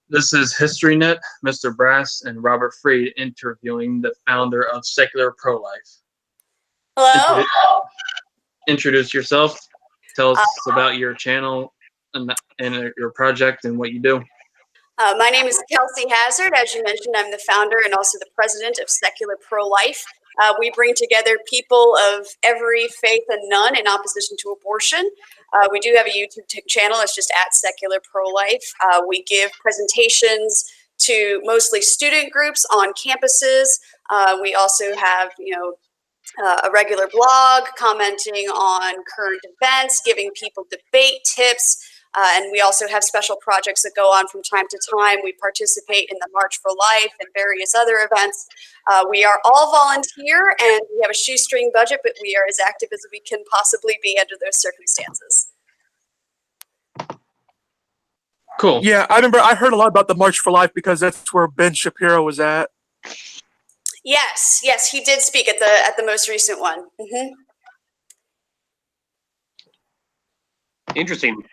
This is HistoryNet, Mr. Brass, and Robert Freed interviewing the founder of Secular Pro-Life. Hello. Introduce yourself. Tell Uh, us about your channel and your project and what you do. my name is Kelsey Hazard. As you mentioned, I'm the founder and also the president of Secular Pro-Life. We bring together people of every faith and none in opposition to abortion. We do have a YouTube channel. It's just at Secular Pro-Life. We give presentations to mostly student groups on campuses. We also have, a regular blog commenting on current events, giving people debate tips. And we also have special projects that go on from time to time. We participate in the March for Life and various other events. We are all volunteer and we have a shoestring budget, but we are as active as we can possibly be under those circumstances. Cool. Yeah, I heard a lot about the March for Life because that's where Ben Shapiro was at. Yes, he did speak at the most recent one. Mm-hmm. Interesting.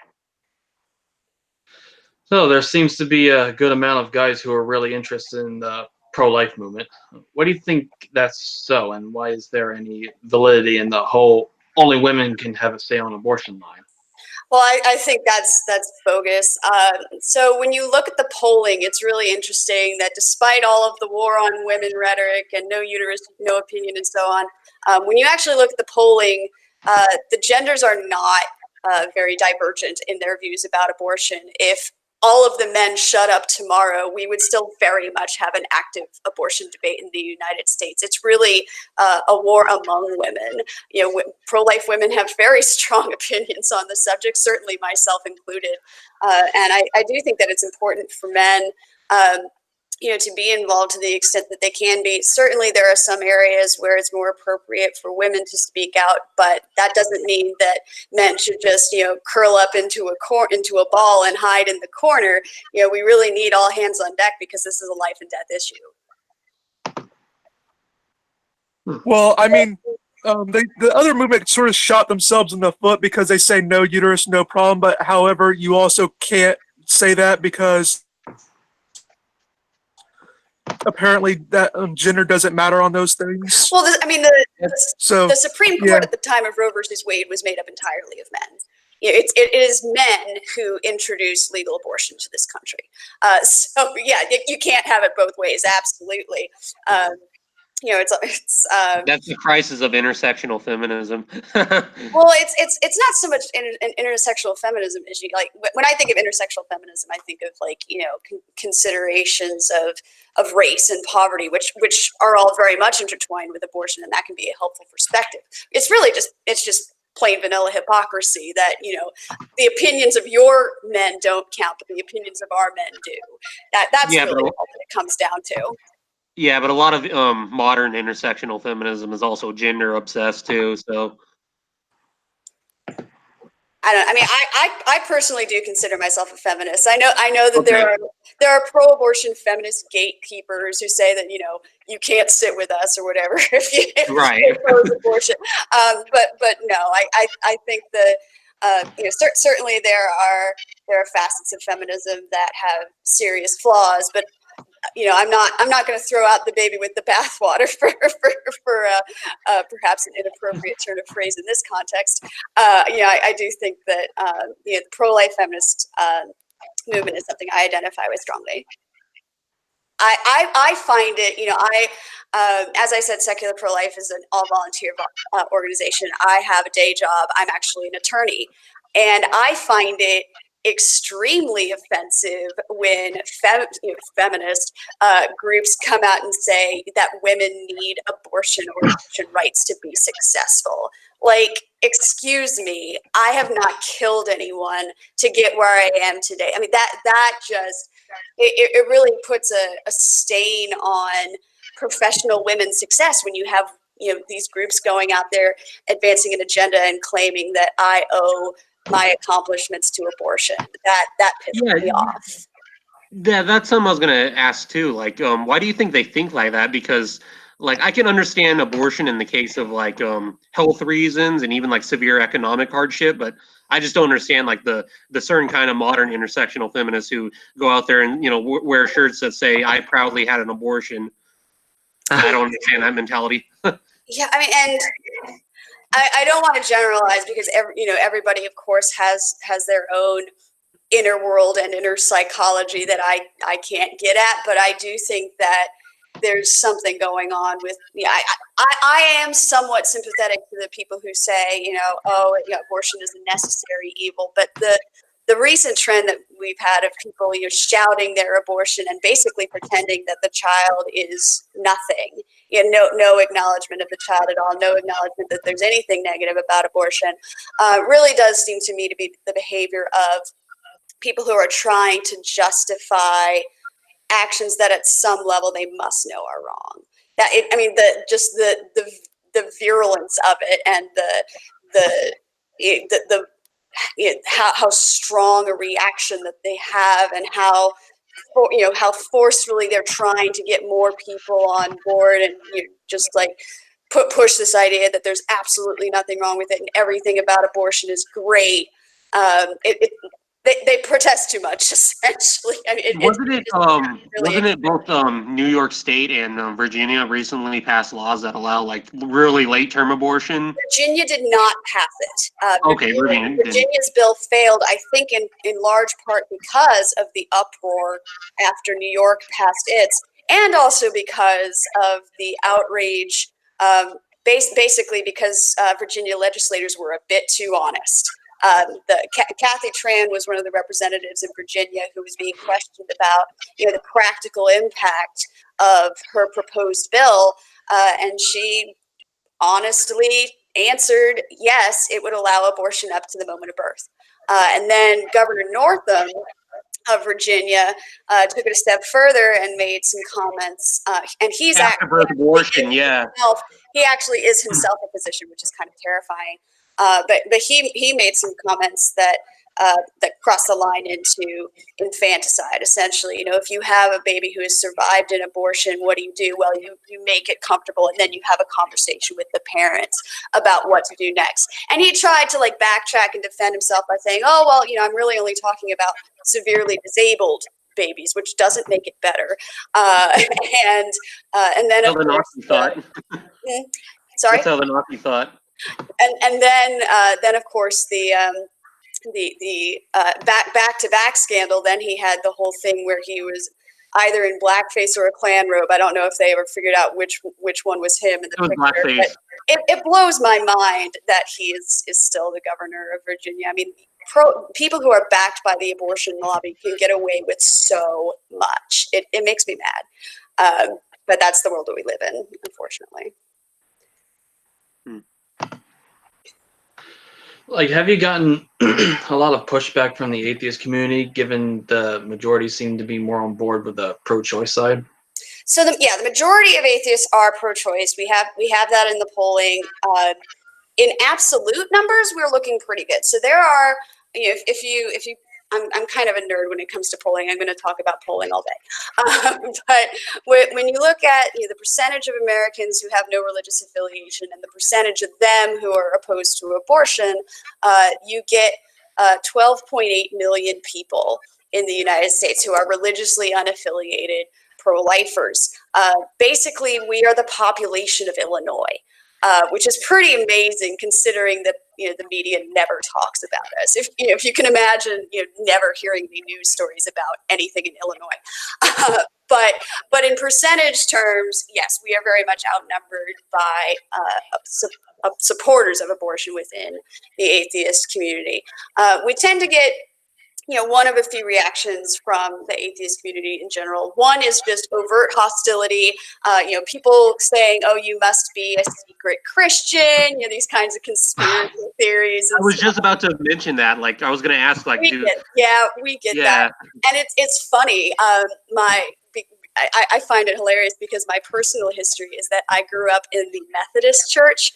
So there seems to be a good amount of guys who are really interested in the pro-life movement. What do you think that's so, and why is there any validity in the whole only women can have a say on abortion line? Well, I think that's bogus. So when you look at the polling, it's really interesting that despite all of the war on women rhetoric and no uterus, no opinion, and so on, when you actually look at the polling, the genders are not very divergent in their views about abortion. If all of the men shut up tomorrow, we would still very much have an active abortion debate in the United States. It's really a war among women. Pro-life women have very strong opinions on the subject, certainly myself included. And I do think that it's important for men to be involved to the extent that they can be. Certainly there are some areas where it's more appropriate for women to speak out, but that doesn't mean that men should just, curl up into a ball and hide in the corner. We really need all hands on deck because this is a life and death issue. Well, I mean, the other movement sort of shot themselves in the foot because they say no uterus, no problem. But however, you also can't say that because apparently that gender doesn't matter on those things. Well, the Supreme Court at the time of Roe versus Wade was made up entirely of men. It is men who introduced legal abortion to this country. So yeah, you can't have it both ways. Absolutely. That's the crisis of intersectional feminism. Well, it's not so much an intersectional feminism issue. Like when I think of intersectional feminism, I think of considerations of race and poverty, which are all very much intertwined with abortion, and that can be a helpful perspective. It's really just plain vanilla hypocrisy that the opinions of your men don't count, but the opinions of our men do. That's really what it comes down to. Yeah, but a lot of modern intersectional feminism is also gender obsessed too. So I personally do consider myself a feminist. I know that there are pro-abortion feminist gatekeepers who say that you can't sit with us or whatever if you oppose abortion. But no, I think that certainly there are facets of feminism that have serious flaws, but I'm not going to throw out the baby with the bathwater for perhaps an inappropriate turn of phrase in this context. I do think that the pro-life feminist movement is something I identify with strongly. I find it, as I said, Secular Pro-Life is an all-volunteer organization. I have a day job. I'm actually an attorney, and I find it extremely offensive when feminist groups come out and say that women need abortion or abortion rights to be successful. Like, excuse me, I have not killed anyone to get where I am today. I mean, that just, it really puts a stain on professional women's success when you have these groups going out there advancing an agenda and claiming that I owe my accomplishments to abortion. That pisses me off. Yeah, that's something I was gonna ask too. Like, why do you think they think like that? Because like I can understand abortion in the case of like health reasons and even like severe economic hardship, but I just don't understand like the certain kind of modern intersectional feminists who go out there and wear shirts that say "I proudly had an abortion." I don't understand that mentality. Yeah, I mean, and I don't want to generalize because everybody, of course, has their own inner world and inner psychology that I can't get at, but I do think that there's something going on with I am somewhat sympathetic to the people who say abortion is a necessary evil, but the recent trend that we've had of people shouting their abortion and basically pretending that the child is nothing, no acknowledgement of the child at all, no acknowledgement that there's anything negative about abortion, really does seem to me to be the behavior of people who are trying to justify actions that at some level they must know are wrong. The virulence of it and how strong a reaction that they have, and how forcefully they're trying to get more people on board, and just like push this idea that there's absolutely nothing wrong with it and everything about abortion is great. They protest too much, essentially. I mean, wasn't it both New York State and Virginia recently passed laws that allow like really late term abortion? Virginia did not pass it. Okay, Virginia's bill failed, I think, in large part because of the uproar after New York passed its, and also because of the outrage. Basically, because Virginia legislators were a bit too honest. Kathy Tran was one of the representatives in Virginia who was being questioned about the practical impact of her proposed bill, and she honestly answered yes, it would allow abortion up to the moment of birth. And then Governor Northam of Virginia took it a step further and made some comments, and he's after abortion, yeah. He actually is himself a physician, which is kind of terrifying. But he made some comments that cross the line into infanticide. Essentially, if you have a baby who has survived an abortion, what do? Well, you make it comfortable, and then you have a conversation with the parents about what to do next. And he tried to backtrack and defend himself by saying, "Oh, well, I'm really only talking about severely disabled babies," which doesn't make it better. And then of course, the Nazi thought. Sorry. That's how the Nazi thought. And then of course the back-to-back scandal. Then he had the whole thing where he was either in blackface or a Klan robe. I don't know if they ever figured out which one was him in the picture. But it blows my mind that he is still the governor of Virginia. I mean, people who are backed by the abortion lobby can get away with so much. It makes me mad. But that's the world that we live in, unfortunately. Have you gotten a lot of pushback from the atheist community, given the majority seem to be more on board with the pro-choice side? So the majority of atheists are pro-choice. We have that in the polling. In absolute numbers, we're looking pretty good. So there are, if you I'm kind of a nerd when it comes to polling. I'm going to talk about polling all day. But when you look at the percentage of Americans who have no religious affiliation and the percentage of them who are opposed to abortion, you get 12.8 million people in the United States who are religiously unaffiliated pro-lifers. Basically, we are the population of Illinois. Which is pretty amazing considering that the media never talks about us. If you can imagine, never hearing any news stories about anything in Illinois. But in percentage terms, yes, we are very much outnumbered by supporters of abortion within the atheist community. We tend to get one of a few reactions from the atheist community in general. One is just overt hostility. People saying, "Oh, you must be a secret Christian." These kinds of conspiracy theories. I was just about to mention that. I was going to ask, we get that, and it's funny. I find it hilarious because my personal history is that I grew up in the Methodist Church,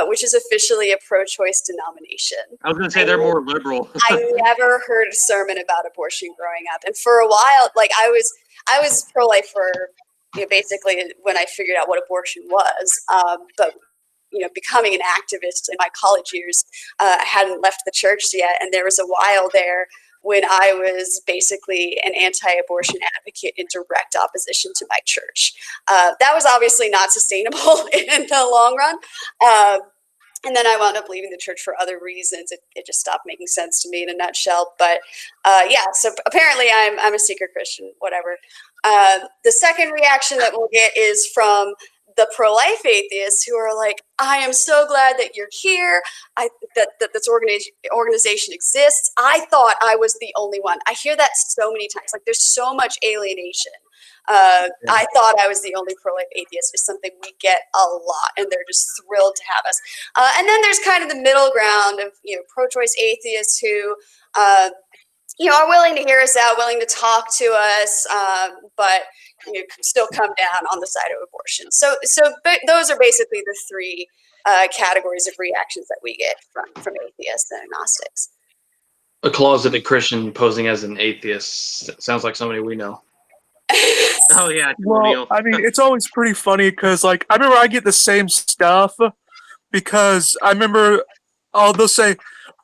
which is officially a pro-choice denomination. I was going to say they're more liberal. I never heard a sermon about abortion growing up, and for a while, I was pro-life for basically when I figured out what abortion was. But becoming an activist in my college years, I hadn't left the church yet, and there was a while there when I was basically an anti-abortion advocate in direct opposition to my church. That was obviously not sustainable in the long run. And then I wound up leaving the church for other reasons. It just stopped making sense to me in a nutshell. But so apparently I'm a secret Christian, whatever. The second reaction that we'll get is from the pro-life atheists who are like, I am so glad that you're here. That this organization exists. I thought I was the only one. I hear that so many times. Like, there's so much alienation. I thought I was the only pro-life atheist is something we get a lot, and they're just thrilled to have us. And then there's kind of the middle ground of pro-choice atheists who are willing to hear us out, willing to talk to us, but still come down on the side of abortion. So those are basically the three categories of reactions that we get from atheists and agnostics. A closeted Christian posing as an atheist sounds like somebody we know. Oh yeah. Well, I mean, it's always pretty funny because, like, I remember I get the same stuff because I remember they'll say,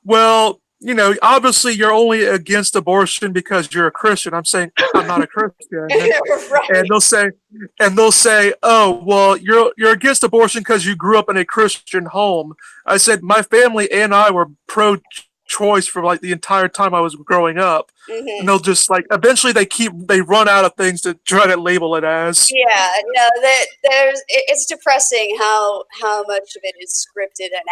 well, obviously you're only against abortion because you're a Christian. I'm saying I'm not a Christian. Right. And they'll say, oh, well, you're against abortion because you grew up in a Christian home. I said my family and I were pro-choice for like the entire time I was growing up. Mm-hmm. And they'll just like eventually they run out of things to try to label it as. Yeah, no, it's depressing how much of it is scripted and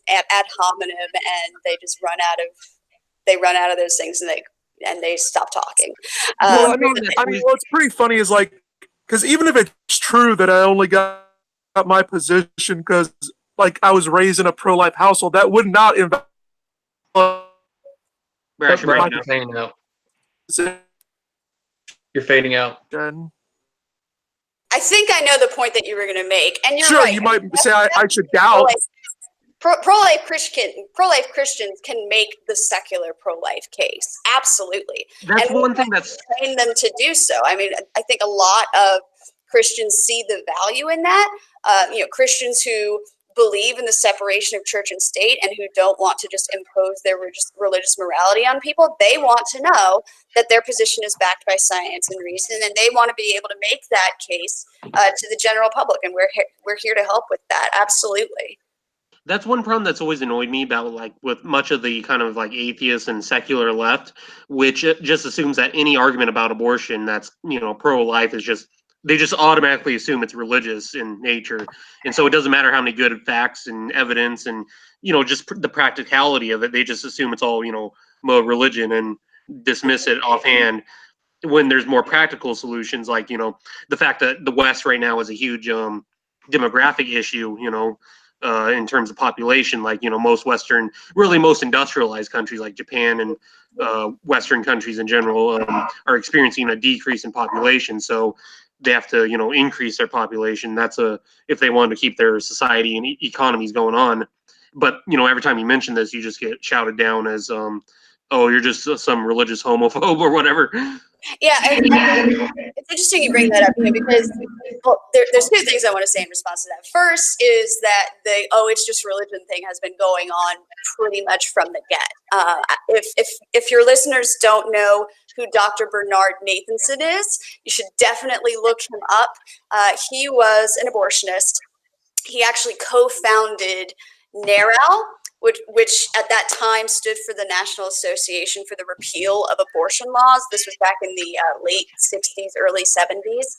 ad hominem, and they just run out of those things, and they stop talking. Well, I mean, what's pretty funny is like, because even if it's true that I only got my position because like I was raised in a pro-life household, that would not invalidate. You're fading out. You're fading out. I think I know the point that you were going to make, and you're sure, right. You might say I should doubt. Pro-life Christians can make the secular pro-life case. Absolutely. That's one thing that's train them to do so. I mean, I think a lot of Christians see the value in that. Christians who believe in the separation of church and state and who don't want to just impose their religious morality on people, they want to know that their position is backed by science and reason, and they want to be able to make that case to the general public, and we're here to help with that. Absolutely. That's one problem that's always annoyed me about, like, with much of the kind of like atheist and secular left, which just assumes that any argument about abortion that's pro-life is just, they just automatically assume it's religious in nature. And so it doesn't matter how many good facts and evidence and, just the practicality of it. They just assume it's all, religion and dismiss it offhand when there's more practical solutions. Like, the fact that the West right now is a huge demographic issue, in terms of population, like, most most industrialized countries like Japan and Western countries in general are experiencing a decrease in population. So they have to, increase their population. That's if they want to keep their society and economies going on. But, every time you mention this, you just get shouted down as, oh, you're just some religious homophobe or whatever. Yeah, it's interesting you bring that up, because there's two things I want to say in response to that. First is that the it's just religion thing has been going on pretty much from the get. If your listeners don't know who Dr. Bernard Nathanson is, you should definitely look him up. He was an abortionist. He actually co-founded NARAL, which at that time stood for the National Association for the Repeal of Abortion Laws. This was back in the late 60s, early 70s.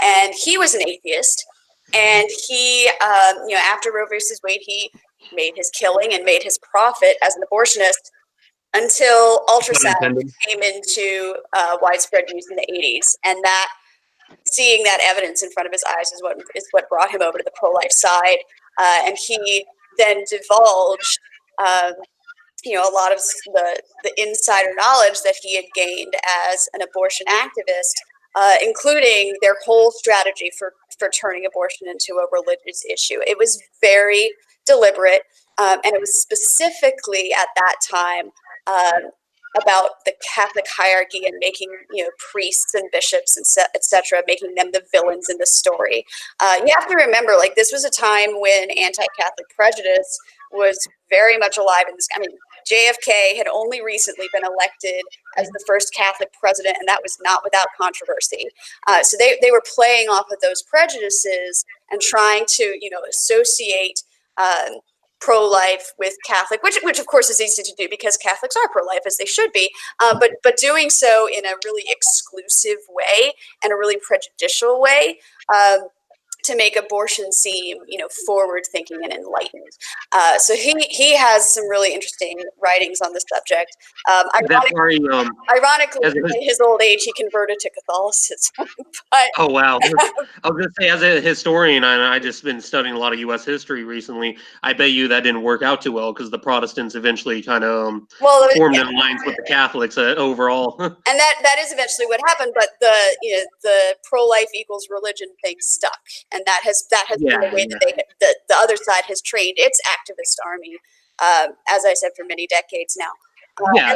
And he was an atheist. And he, after Roe versus Wade, he made his killing and made his profit as an abortionist until ultrasound came into widespread use in the 80s. And seeing that evidence in front of his eyes is what brought him over to the pro-life side. And he then divulged, a lot of the insider knowledge that he had gained as an abortion activist, including their whole strategy for turning abortion into a religious issue. It was very deliberate, and it was specifically at that time about the Catholic hierarchy and making, priests and bishops and etc., making them the villains in the story. You have to remember, like, this was a time when anti-Catholic prejudice was very much alive in this. I mean, JFK had only recently been elected as the first Catholic president, and that was not without controversy. So they were playing off of those prejudices and trying to, associate pro-life with Catholic, which of course is easy to do because Catholics are pro-life, as they should be, but doing so in a really exclusive way and a really prejudicial way. To make abortion seem, forward-thinking and enlightened. So he has some really interesting writings on the subject. Ironically, in his old age, he converted to Catholicism. But, oh wow! I was gonna say, as a historian, and I just been studying a lot of U.S. history recently. I bet you that didn't work out too well because the Protestants eventually kind of formed an alliance with the Catholics overall. And that is eventually what happened. But the pro-life equals religion thing stuck. And that has been the way that the other side has trained its activist army, as I said, for many decades now.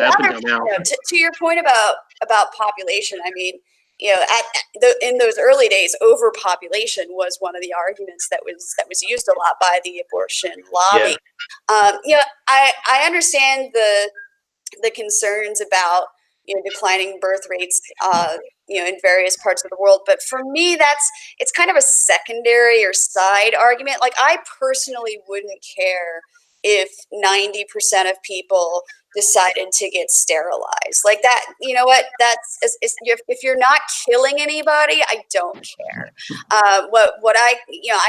Up until now. To your point about population, I mean, in those early days, overpopulation was one of the arguments that was used a lot by the abortion lobby. Yeah. I understand the concerns about declining birth rates, in various parts of the world. But for me, it's kind of a secondary or side argument. Like, I personally wouldn't care if 90% of people decided to get sterilized. Like that, you know what? If you're not killing anybody, I don't care. What I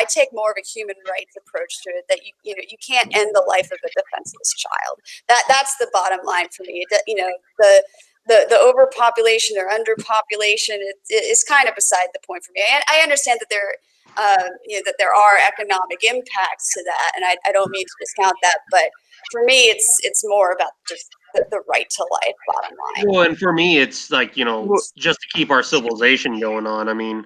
take more of a human rights approach to it. That you can't end the life of a defenseless child. That's the bottom line for me. The overpopulation or underpopulation is kind of beside the point for me. And I understand that there are economic impacts to that, and I don't mean to discount that. But for me, it's more about just the right to life. Bottom line. Well, and for me, it's like just to keep our civilization going on. I mean,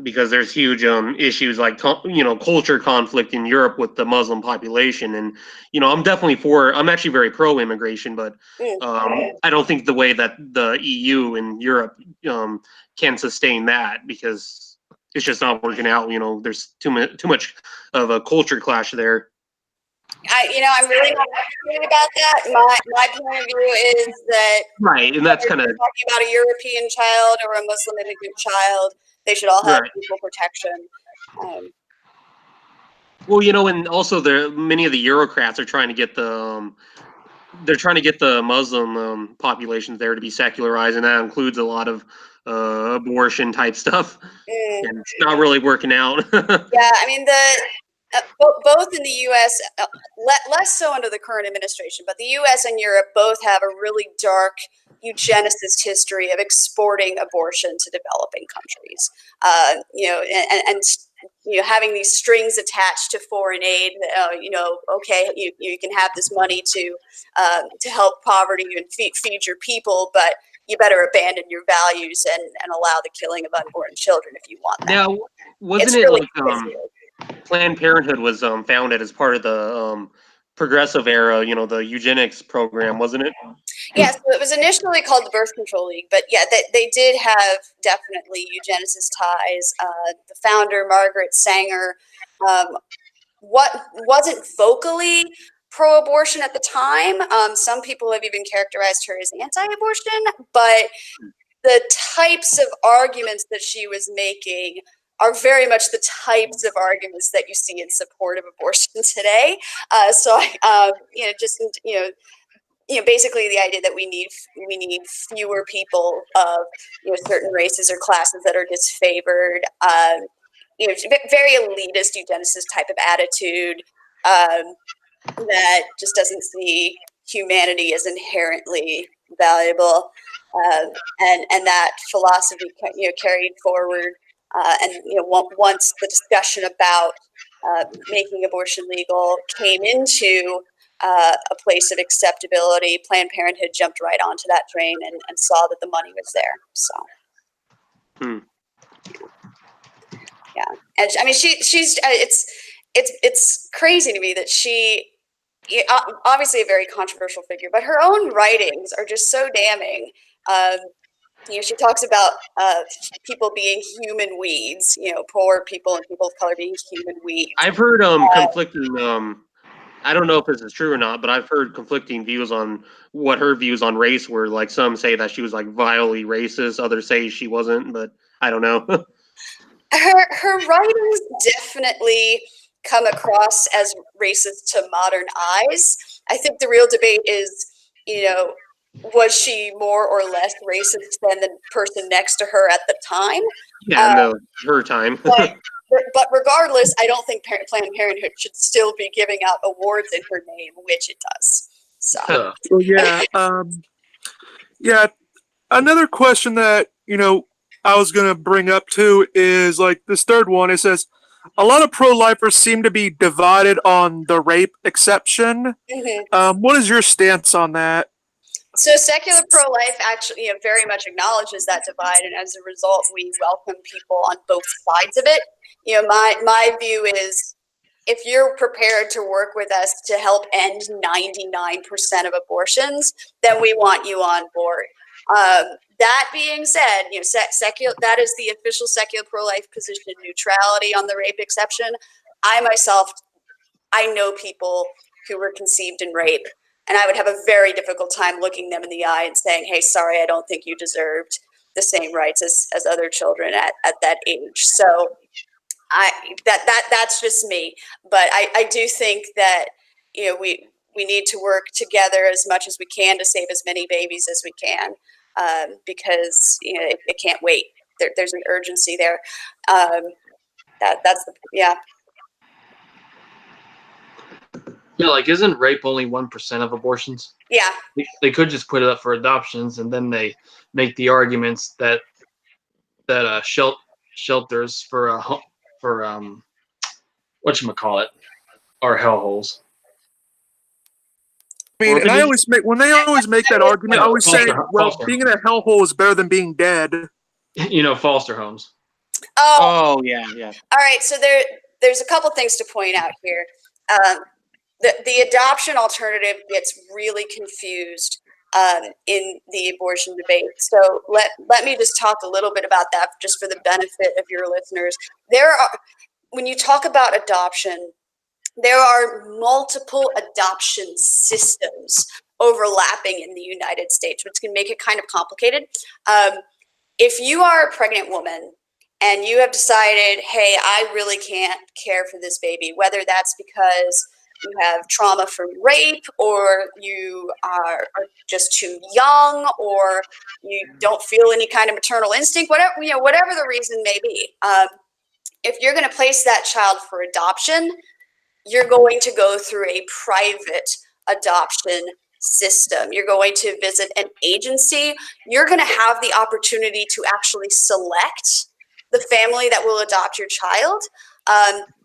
because there's huge issues like culture conflict in Europe with the Muslim population, and I'm actually very pro immigration, but I don't think the way that the EU and Europe can sustain that, because it's just not working out. There's too much of a culture clash there. I'm really not passionate about that. My point of view is that right, and that's kind of talking about a European child or a Muslim immigrant child. They should all have equal protection. Well, and also many of the Eurocrats are trying to get the Muslim populations there to be secularized, and that includes a lot of abortion type stuff. And it's not really working out. Yeah, I mean both in the U.S., less so under the current administration, but the U.S. and Europe both have a really dark eugenicist history of exporting abortion to developing countries. And having these strings attached to foreign aid. Okay, you can have this money to help poverty and feed your people, but you better abandon your values and allow the killing of unborn children if you want that. Now, wasn't it really Planned Parenthood was founded as part of the progressive era, the eugenics program, wasn't it? Yeah, so it was initially called the Birth Control League, but yeah, they did have definitely eugenicist ties. The founder, Margaret Sanger, wasn't vocally pro-abortion at the time. Some people have even characterized her as anti-abortion, but the types of arguments that she was making are very much the types of arguments that you see in support of abortion today. Basically the idea that we need fewer people of certain races or classes that are disfavored. Very elitist eugenicist type of attitude that just doesn't see humanity as inherently valuable, and that philosophy carried forward. Once the discussion about making abortion legal came into a place of acceptability, Planned Parenthood jumped right onto that train and saw that the money was there. So, yeah, and I mean, she's it's crazy to me that she obviously a very controversial figure, but her own writings are just so damning. She talks about people being human weeds, poor people and people of color being human weeds. I've heard conflicting. I don't know if this is true or not, but I've heard conflicting views on what her views on race were. Like some say that she was like vilely racist, others say she wasn't, but I don't know. Her writings definitely come across as racist to modern eyes. I think the real debate is, was she more or less racist than the person next to her at the time? Yeah, no, her time. But regardless, I don't think Planned Parenthood should still be giving out awards in her name, which it does. So Well, yeah. Yeah. Another question that, I was going to bring up too is like this third one. It says a lot of pro-lifers seem to be divided on the rape exception. What is your stance on that? So secular pro-life actually, very much acknowledges that divide, and as a result, we welcome people on both sides of it. My view is, if you're prepared to work with us to help end 99% of abortions, then we want you on board. That being said, secular, that is the official secular pro-life position, neutrality on the rape exception. I know people who were conceived in rape, and I would have a very difficult time looking them in the eye and saying, hey, sorry, I don't think you deserved the same rights as other children at that age. So that's just me. But I do think that, we need to work together as much as we can to save as many babies as we can, because, it can't wait. There's an urgency there. Yeah. Yeah, like isn't rape only 1% of abortions? Yeah. They could just put it up for adoptions, and then they make the arguments that shelters for whatchamacallit are hellholes. I mean, and I always make that argument. I always say, well, being in a hellhole is better than being dead. Foster homes. Oh yeah. All right. So there's a couple things to point out here. The adoption alternative gets really confused in the abortion debate. So let me just talk a little bit about that, just for the benefit of your listeners. When you talk about adoption, there are multiple adoption systems overlapping in the United States, which can make it kind of complicated. If you are a pregnant woman and you have decided, hey, I really can't care for this baby, whether that's because you have trauma from rape, or you are just too young, or you don't feel any kind of maternal instinct, whatever the reason may be. If you're going to place that child for adoption, you're going to go through a private adoption system. You're going to visit an agency. You're going to have the opportunity to actually select the family that will adopt your child.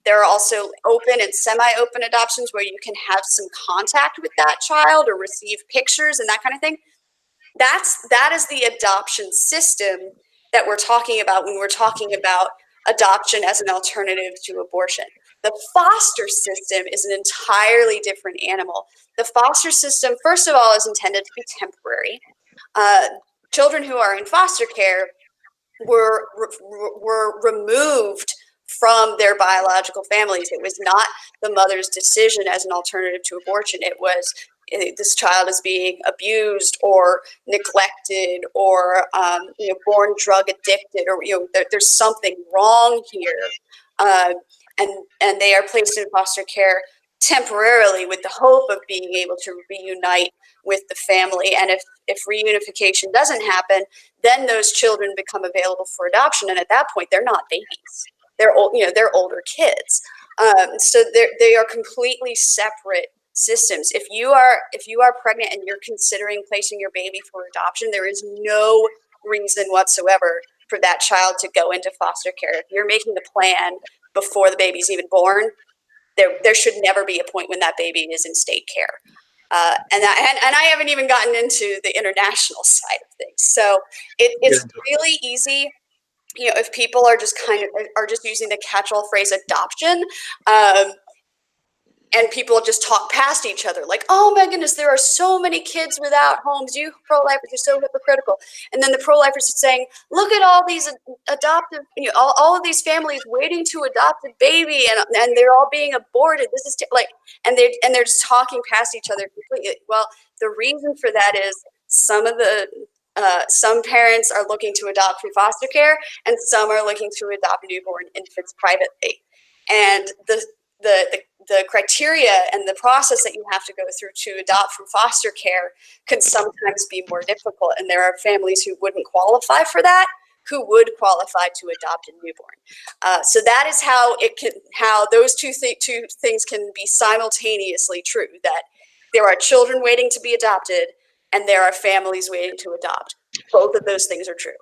There are also open and semi-open adoptions where you can have some contact with that child or receive pictures and that kind of thing. That is the adoption system that we're talking about when we're talking about adoption as an alternative to abortion. The foster system is an entirely different animal. The foster system, first of all, is intended to be temporary. Children who are in foster care were removed from their biological families. It was not the mother's decision as an alternative to abortion. It was, this child is being abused or neglected or born drug addicted, or there's something wrong here, and they are placed in foster care temporarily with the hope of being able to reunite with the family. And if reunification doesn't happen, then those children become available for adoption, and at that point they're not babies. They're they're older kids. So they are completely separate systems. If you are pregnant and you're considering placing your baby for adoption, there is no reason whatsoever for that child to go into foster care. If you're making the plan before the baby's even born, there should never be a point when that baby is in state care. And I haven't even gotten into the international side of things. So it's really easy. If people are just using the catch-all phrase adoption, and people just talk past each other like, oh my goodness, there are so many kids without homes. You pro-lifers are so hypocritical. And then the pro-lifers are saying, look at all these adoptive, all of these families waiting to adopt a baby, and they're all being aborted. This is and they're just talking past each other completely. Well, the reason for that is some parents are looking to adopt through foster care, and some are looking to adopt newborn infants privately. And the criteria and the process that you have to go through to adopt from foster care could sometimes be more difficult. And there are families who wouldn't qualify for that, who would qualify to adopt a newborn. So that is how those two things can be simultaneously true, that there are children waiting to be adopted and there are families waiting to adopt. Both of those things are true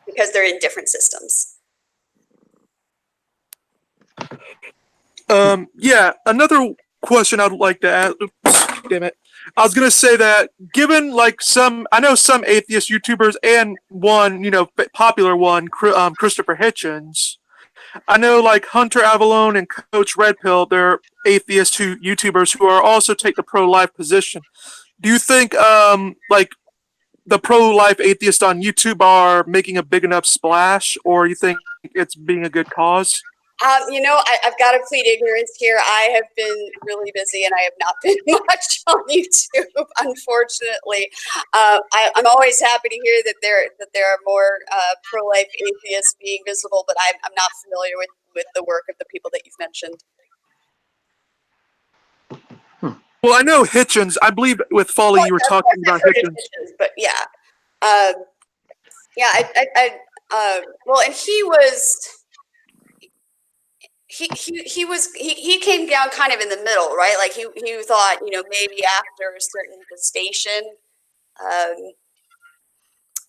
because they're in different systems. Yeah, another question I'd like to ask. Oops, damn it. I was gonna say that given I know some atheist YouTubers and one, popular one, Christopher Hitchens. I know Hunter Avalone and Coach Red Pill, they're atheist YouTubers who are also take the pro-life position. Do you think the pro-life atheists on YouTube are making a big enough splash, or you think it's being a good cause? I've got to plead ignorance here. I have been really busy and I have not been much on YouTube, unfortunately. I'm always happy to hear that there are more pro-life atheists being visible, but I'm not familiar with the work of the people that you've mentioned. Well, I know Hitchens. I believe with Folly you were talking about Hitchens. But yeah. Well, and he came down kind of in the middle, right? Like he thought, maybe after a certain station, I'm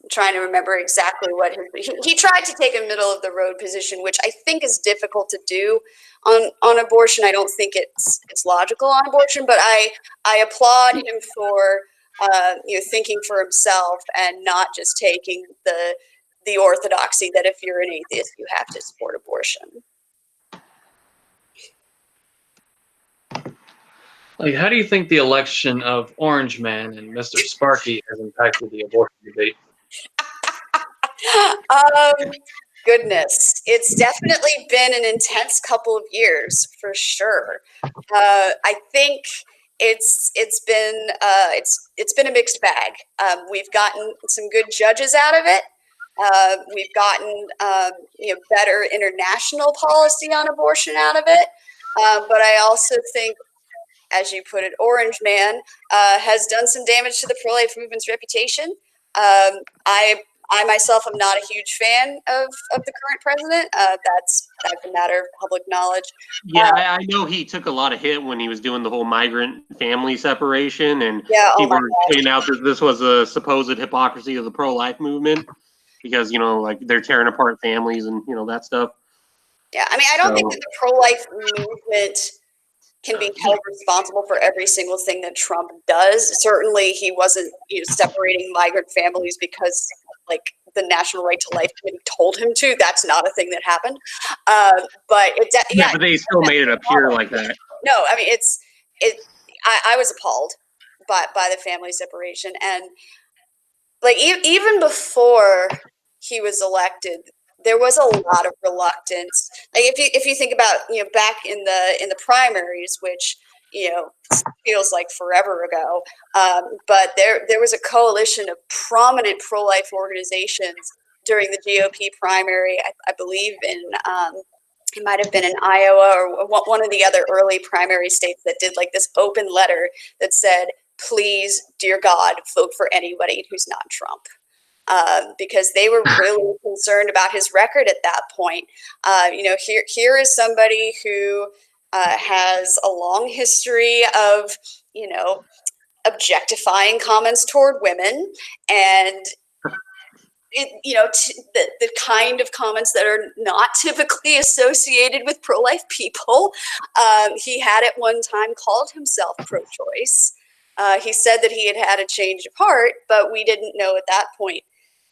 trying to remember exactly what he tried to take a middle of the road position, which I think is difficult to do on abortion. I don't think it's logical on abortion, but I applaud him for thinking for himself and not just taking the orthodoxy that if you're an atheist you have to support abortion. How do you think the election of Orange Man and Mr. Sparky has impacted the abortion debate? Goodness, it's definitely been an intense couple of years for sure. I think it's been a mixed bag. We've gotten some good judges out of it. We've gotten better international policy on abortion out of it. But I also think, as you put it, Orange Man has done some damage to the pro-life movement's reputation. I myself am not a huge fan of the current president. That's a matter of public knowledge. Yeah, I know he took a lot of hit when he was doing the whole migrant family separation, and people were pointing out that this was a supposed hypocrisy of the pro-life movement because they're tearing apart families and that stuff. Yeah, I mean, I don't think that the pro-life movement can be held responsible for every single thing that Trump does. Certainly, he wasn't separating migrant families because the National Right to Life Committee told him to. That's not a thing that happened. But but they still made it appear like that. No, I mean I was appalled by the family separation, and even before he was elected, there was a lot of reluctance. If you think about back in the primaries, which feels like forever ago, but there was a coalition of prominent pro-life organizations during the GOP primary. I believe it might have been in Iowa or one of the other early primary states that did this open letter that said, "Please, dear God, vote for anybody who's not Trump." Because they were really concerned about his record at that point. Here is somebody who has a long history of, objectifying comments toward women and, the kind of comments that are not typically associated with pro-life people. He had at one time called himself pro-choice. He said that he had a change of heart, but we didn't know at that point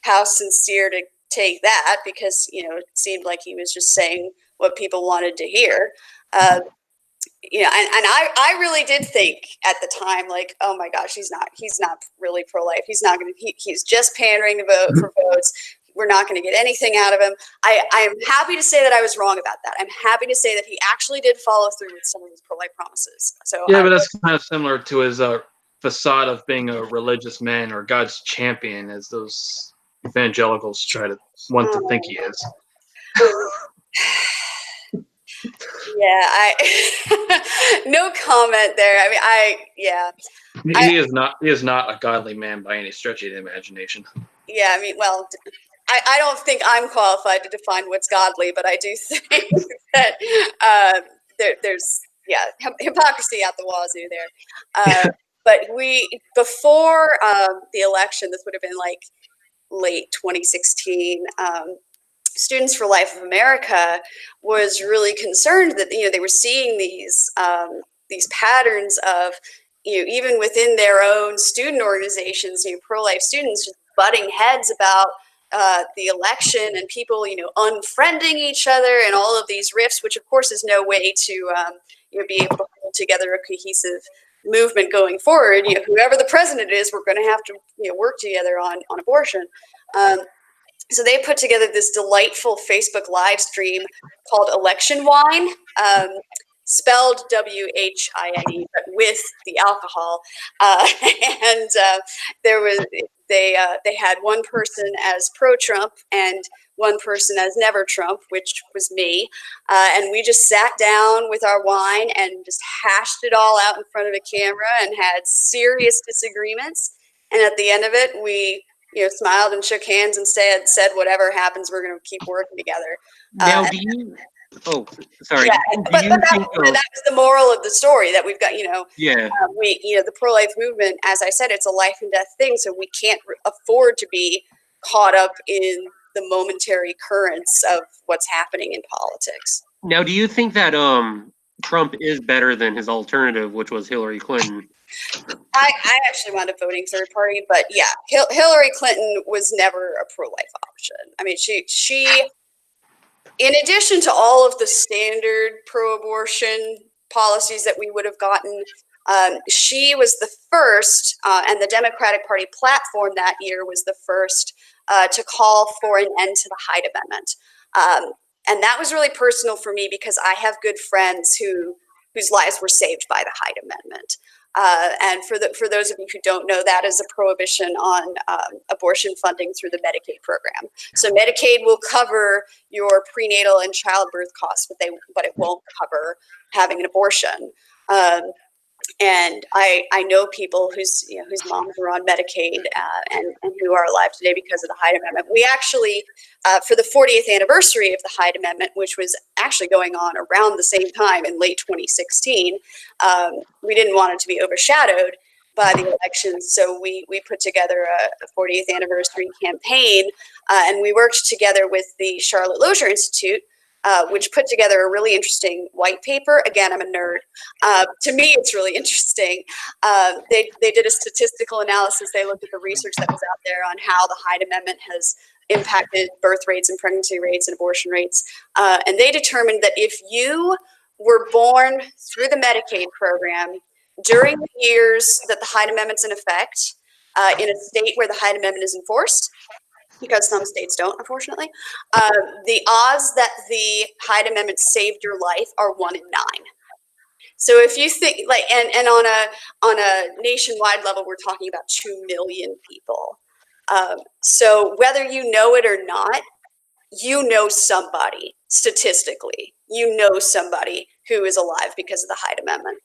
how sincere to take that because, it seemed like he was just saying what people wanted to hear. you know, and I really did think at the time, like, oh my gosh, he's not really pro-life. He's not going to, he's just pandering to vote for votes. We're not going to get anything out of him. I am happy to say that I was wrong about that. I'm happy to say that he actually did follow through with some of his pro-life promises. So Yeah, but that's kind of similar to his facade of being a religious man or God's champion, as those evangelicals try to want to think he is. Yeah, I no comment there. I mean, He is not. He is not a godly man by any stretch of the imagination. yeah. I mean, well, I don't think I'm qualified to define what's godly, but I do think that there's hypocrisy out the wazoo there. But before the election, this would have been like late 2016. Students for Life of America was really concerned that they were seeing these patterns of even within their own student organizations, pro-life students just butting heads about the election and people unfriending each other and all of these rifts, which of course is no way to be able to hold together a cohesive movement going forward. Whoever the president is, we're going to have to work together on abortion. So they put together this delightful Facebook live stream called Election Wine, spelled WHINE, but with the alcohol. And they had one person as pro-Trump and one person as never Trump, which was me. And we just sat down with our wine and just hashed it all out in front of a camera and had serious disagreements. And at the end of it, we smiled and shook hands and said, whatever happens, we're going to keep working together. Now, do you? Oh, sorry. Yeah, but you that think was the moral of the story, that we've got, yeah. The pro-life movement, as I said, it's a life and death thing, so we can't afford to be caught up in the momentary currents of what's happening in politics. Now, do you think that Trump is better than his alternative, which was Hillary Clinton? I actually wound up voting third party, but yeah, Hillary Clinton was never a pro-life option. I mean, she, in addition to all of the standard pro-abortion policies that we would have gotten, she was the first, and the Democratic Party platform that year was the first to call for an end to the Hyde Amendment. And that was really personal for me because I have good friends whose lives were saved by the Hyde Amendment. And for those of you who don't know, that is a prohibition on abortion funding through the Medicaid program. So Medicaid will cover your prenatal and childbirth costs, but it won't cover having an abortion. And I know people whose moms were on Medicaid and who are alive today because of the Hyde Amendment. We actually, for the 40th anniversary of the Hyde Amendment, which was actually going on around the same time in late 2016, we didn't want it to be overshadowed by the elections. So we put together a 40th anniversary campaign, and we worked together with the Charlotte Lozier Institute, which put together a really interesting white paper. Again, I'm a nerd. To me, it's really interesting. They did a statistical analysis. They looked at the research that was out there on how the Hyde Amendment has impacted birth rates and pregnancy rates and abortion rates. And they determined that if you were born through the Medicaid program during the years that the Hyde Amendment's in effect, in a state where the Hyde Amendment is enforced, because some states don't, unfortunately, the odds that the Hyde Amendment saved your life are 1 in 9. So if you think and on a nationwide level, we're talking about 2 million people. So whether you know it or not, somebody statistically, somebody who is alive because of the Hyde Amendment.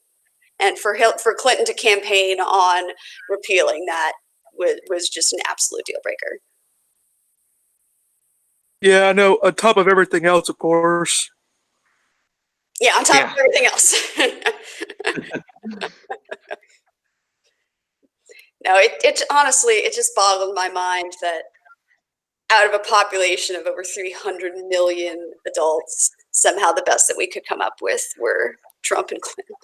And for Clinton to campaign on repealing that was just an absolute deal breaker. Yeah, I know. On top of everything else, of course. Yeah, on top of everything else. No, it honestly, it just boggled my mind that out of a population of over 300 million adults, somehow the best that we could come up with were Trump and Clinton.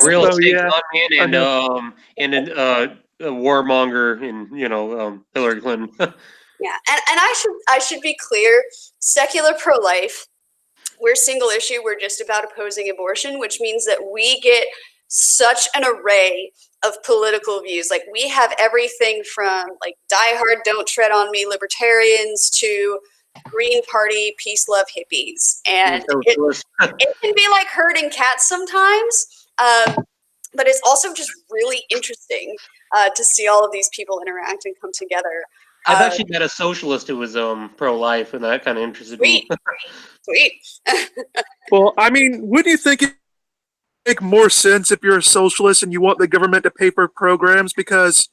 Real estate yeah. conman and a warmonger in Hillary Clinton. Yeah, and I should be clear, secular pro-life we're single issue. We're just about opposing abortion, which means that we get such an array of political views. Like we have everything from like diehard don't tread on me libertarians to Green Party peace love hippies, and it can be like herding cats sometimes, but it's also just really interesting to see all of these people interact and come together. I've actually met a socialist who was pro-life, and that kind of interested me. Sweet. Well, I mean, wouldn't you think it make more sense if you're a socialist and you want the government to pay for programs? Because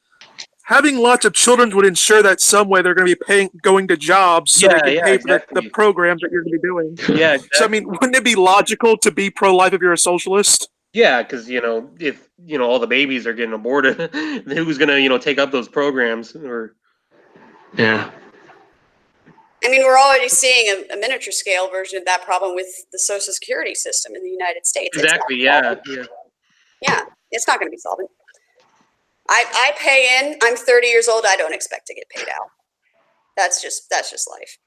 having lots of children would ensure that some way they're going to be going to jobs so they can pay for the programs that you're going to be doing. Yeah. Exactly. So, I mean, wouldn't it be logical to be pro-life if you're a socialist? Yeah, because if all the babies are getting aborted, who's going to take up those programs? Or Yeah. I mean, we're already seeing a miniature scale version of that problem with the Social Security system in the United States. Exactly. Yeah. Yeah, it's not going to be solvent. I pay in. I'm 30 years old. I don't expect to get paid out. That's just life.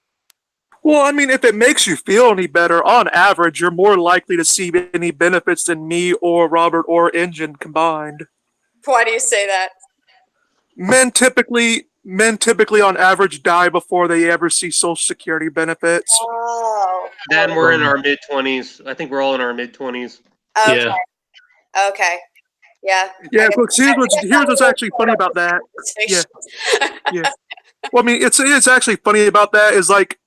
Well, I mean, if it makes you feel any better, on average, you're more likely to see any benefits than me or Robert or Engine combined. Why do you say that? Men typically on average die before they ever see Social Security benefits. Oh. Then we're in our mid-20s. I think we're all in our mid-20s. Okay. Yeah. Okay. Yeah. Yeah, look, here's what's actually funny about that. Yeah. Well, I mean, it's actually funny about that is like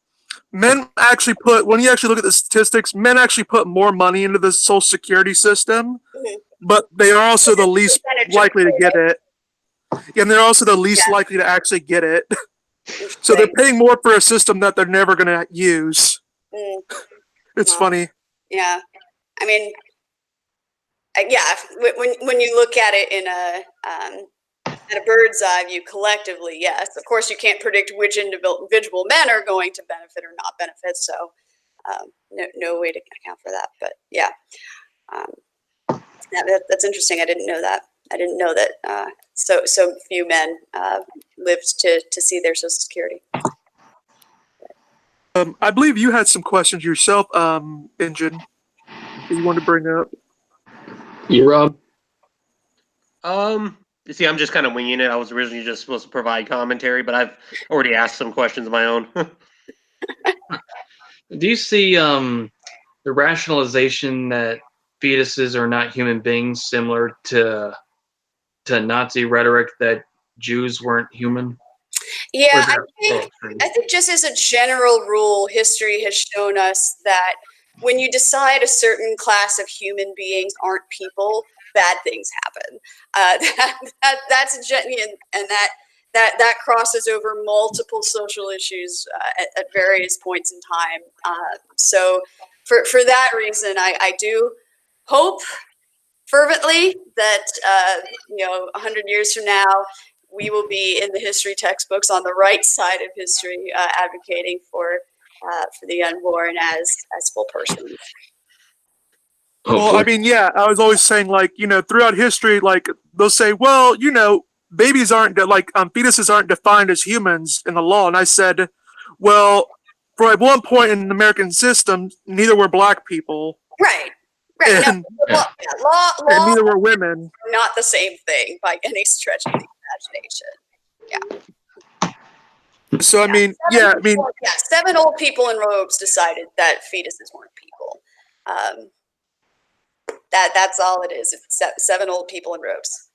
men actually when you actually look at the statistics, men actually put more money into the Social Security system, but they are also the least likely to get it. And they're also the least likely to actually get it. So they're paying more for a system that they're never going to use. It's funny. Yeah. I mean, when you look at it in a bird's eye view collectively, yes. Of course, you can't predict which individual men are going to benefit or not benefit. So no way to account for that. But yeah, that's interesting. I didn't know that. I didn't know that so few men lived to see their Social Security. I believe you had some questions yourself, Engine, that you wanted to bring up. You, Rob? You see, I'm just kind of winging it. I was originally just supposed to provide commentary, but I've already asked some questions of my own. Do you see the rationalization that fetuses are not human beings similar to Nazi rhetoric that Jews weren't human? Yeah, I think just as a general rule, history has shown us that when you decide a certain class of human beings aren't people, bad things happen. That's genuine, and that crosses over multiple social issues at various points in time. So for that reason, I do hope fervently that 100 years from now we will be in the history textbooks on the right side of history, advocating for the unborn as full persons. Well, I mean, yeah, I was always saying, like, throughout history, like, they'll say, well, babies aren't, fetuses aren't defined as humans in the law. And I said, well, for at one point in the American system, neither were black people. Right. And, law and neither were women. Not the same thing by any stretch of the imagination. Yeah. So, I mean, seven old people in robes decided that fetuses weren't people. That's all it is. It's seven old people in robes.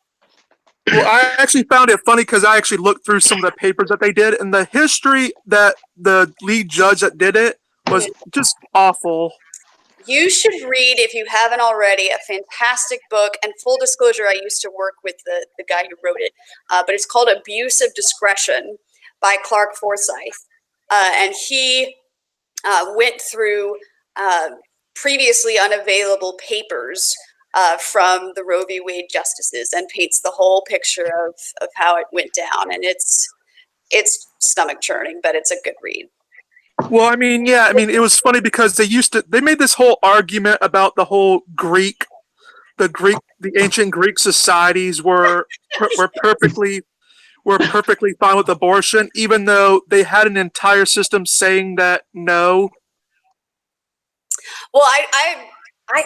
Well, I actually found it funny because I actually looked through some of the papers that they did, and the history that the lead judge that did it was just awful. You should read, if you haven't already, a fantastic book. And full disclosure, I used to work with the guy who wrote it, but it's called Abuse of Discretion by Clark Forsyth. And he went through previously unavailable papers from the Roe v. Wade justices and paints the whole picture of how it went down. And it's stomach churning, but it's a good read. Well, I mean, it was funny because they made this whole argument about the whole the ancient Greek societies were perfectly fine with abortion, even though they had an entire system saying that no. Well, I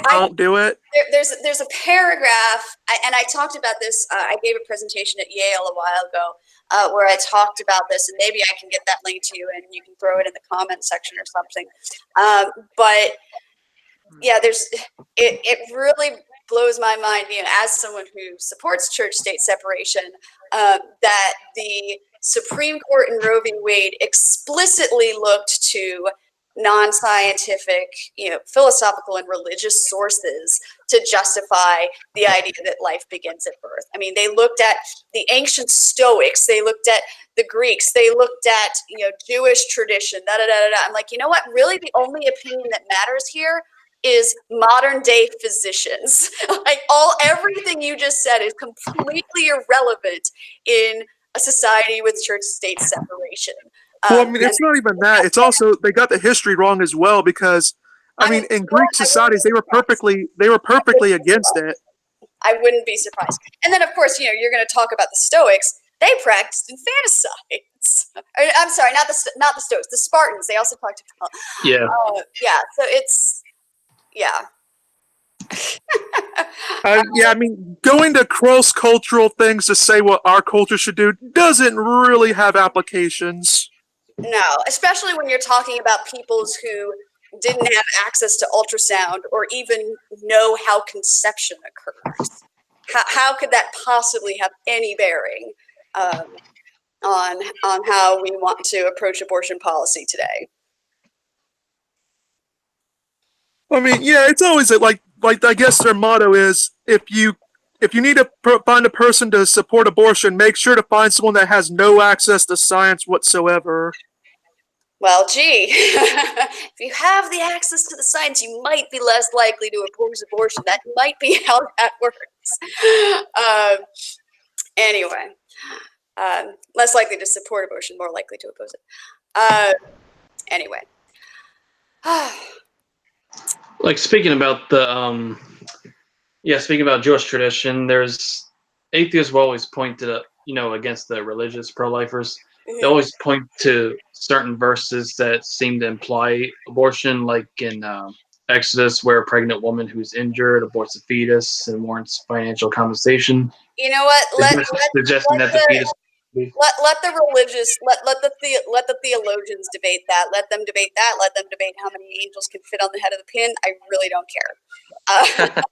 Don't do it. there's a paragraph, and I talked about this. I gave a presentation at Yale a while ago where I talked about this, and maybe I can get that link to you, and you can throw it in the comment section or something. But yeah, it really blows my mind, as someone who supports church-state separation, that the Supreme Court in Roe v. Wade explicitly looked to non-scientific, philosophical and religious sources to justify the idea that life begins at birth. I mean, they looked at the ancient Stoics, they looked at the Greeks, they looked at, Jewish tradition, I'm like, you know what? Really, the only opinion that matters here is modern day physicians. Like everything you just said is completely irrelevant in a society with church-state separation. Well, I mean, it's not even that. It's also they got the history wrong as well because, I mean, in Greek societies they were perfectly against it. I wouldn't be surprised. And then, of course, you're going to talk about the Stoics. They practiced infanticides. I'm sorry, not the Stoics. The Spartans. They also talked about. Yeah. Yeah. So it's yeah. Yeah, I mean, going to cross-cultural things to say what our culture should do doesn't really have applications. No, especially when you're talking about peoples who didn't have access to ultrasound or even know how conception occurs. How could that possibly have any bearing on how we want to approach abortion policy today? I mean, yeah, it's always like I guess their motto is if you need to find a person to support abortion, make sure to find someone that has no access to science whatsoever. Well, gee, if you have the access to the science, you might be less likely to oppose abortion. That might be how that works. Anyway, less likely to support abortion, more likely to oppose it. Anyway. Like speaking about speaking about Jewish tradition, there's atheists will always point to against the religious pro-lifers. They always point to certain verses that seem to imply abortion, like in Exodus, where a pregnant woman who's injured aborts a fetus and warrants financial compensation. You know what? Suggesting that the fetus. Let the theologians debate that. Let them debate that. Let them debate how many angels can fit on the head of the pin. I really don't care.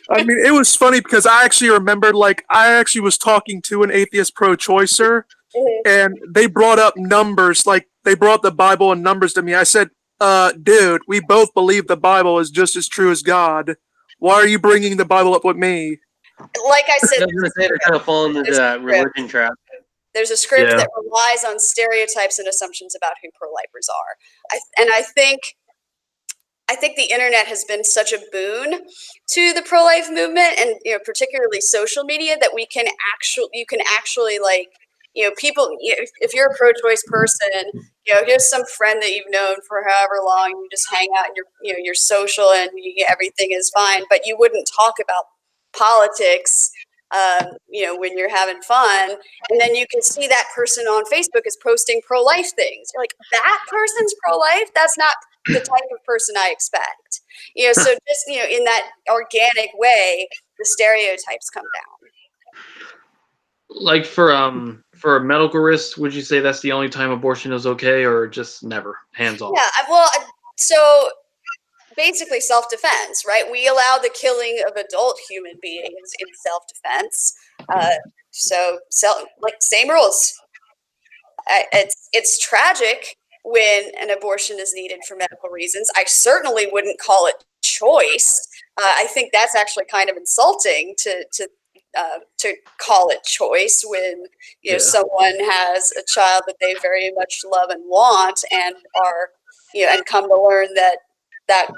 I mean, it was funny because I actually remembered, I actually was talking to an atheist pro-choicer, and they brought up numbers, they brought the Bible and numbers to me. I said, dude, we both believe the Bible is just as true as God. Why are you bringing the Bible up with me? Like I said, they're kind of falling into that religion trap. There's a script that relies on stereotypes and assumptions about who pro-lifers are. I think the internet has been such a boon to the pro-life movement, and particularly social media, that you can actually people. If you're a pro-choice person, here's some friend that you've known for however long. You just hang out, and you're social, and everything is fine. But you wouldn't talk about politics, when you're having fun, and then you can see that person on Facebook is posting pro-life things. You're like, that person's pro-life? That's not the type of person I expect. So just in that organic way, the stereotypes come down. Like for medical risks, would you say that's the only time abortion is okay, or just never, hands off? Yeah, well, so basically self-defense, right? We allow the killing of adult human beings in self-defense. Same rules. It's tragic when an abortion is needed for medical reasons. I certainly wouldn't call it choice. I think that's actually kind of insulting to call it choice when someone has a child that they very much love and want, and are and come to learn that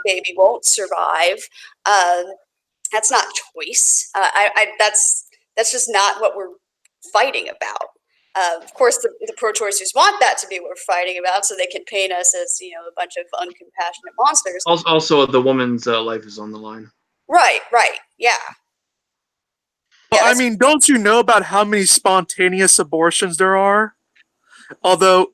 baby won't survive. That's not choice. That's just not what we're fighting about. Of course, the pro-choicers want that to be what we're fighting about, so they can paint us as a bunch of uncompassionate monsters. Also, the woman's life is on the line. Right. Yeah. Well, I mean, don't you know about how many spontaneous abortions there are? Although,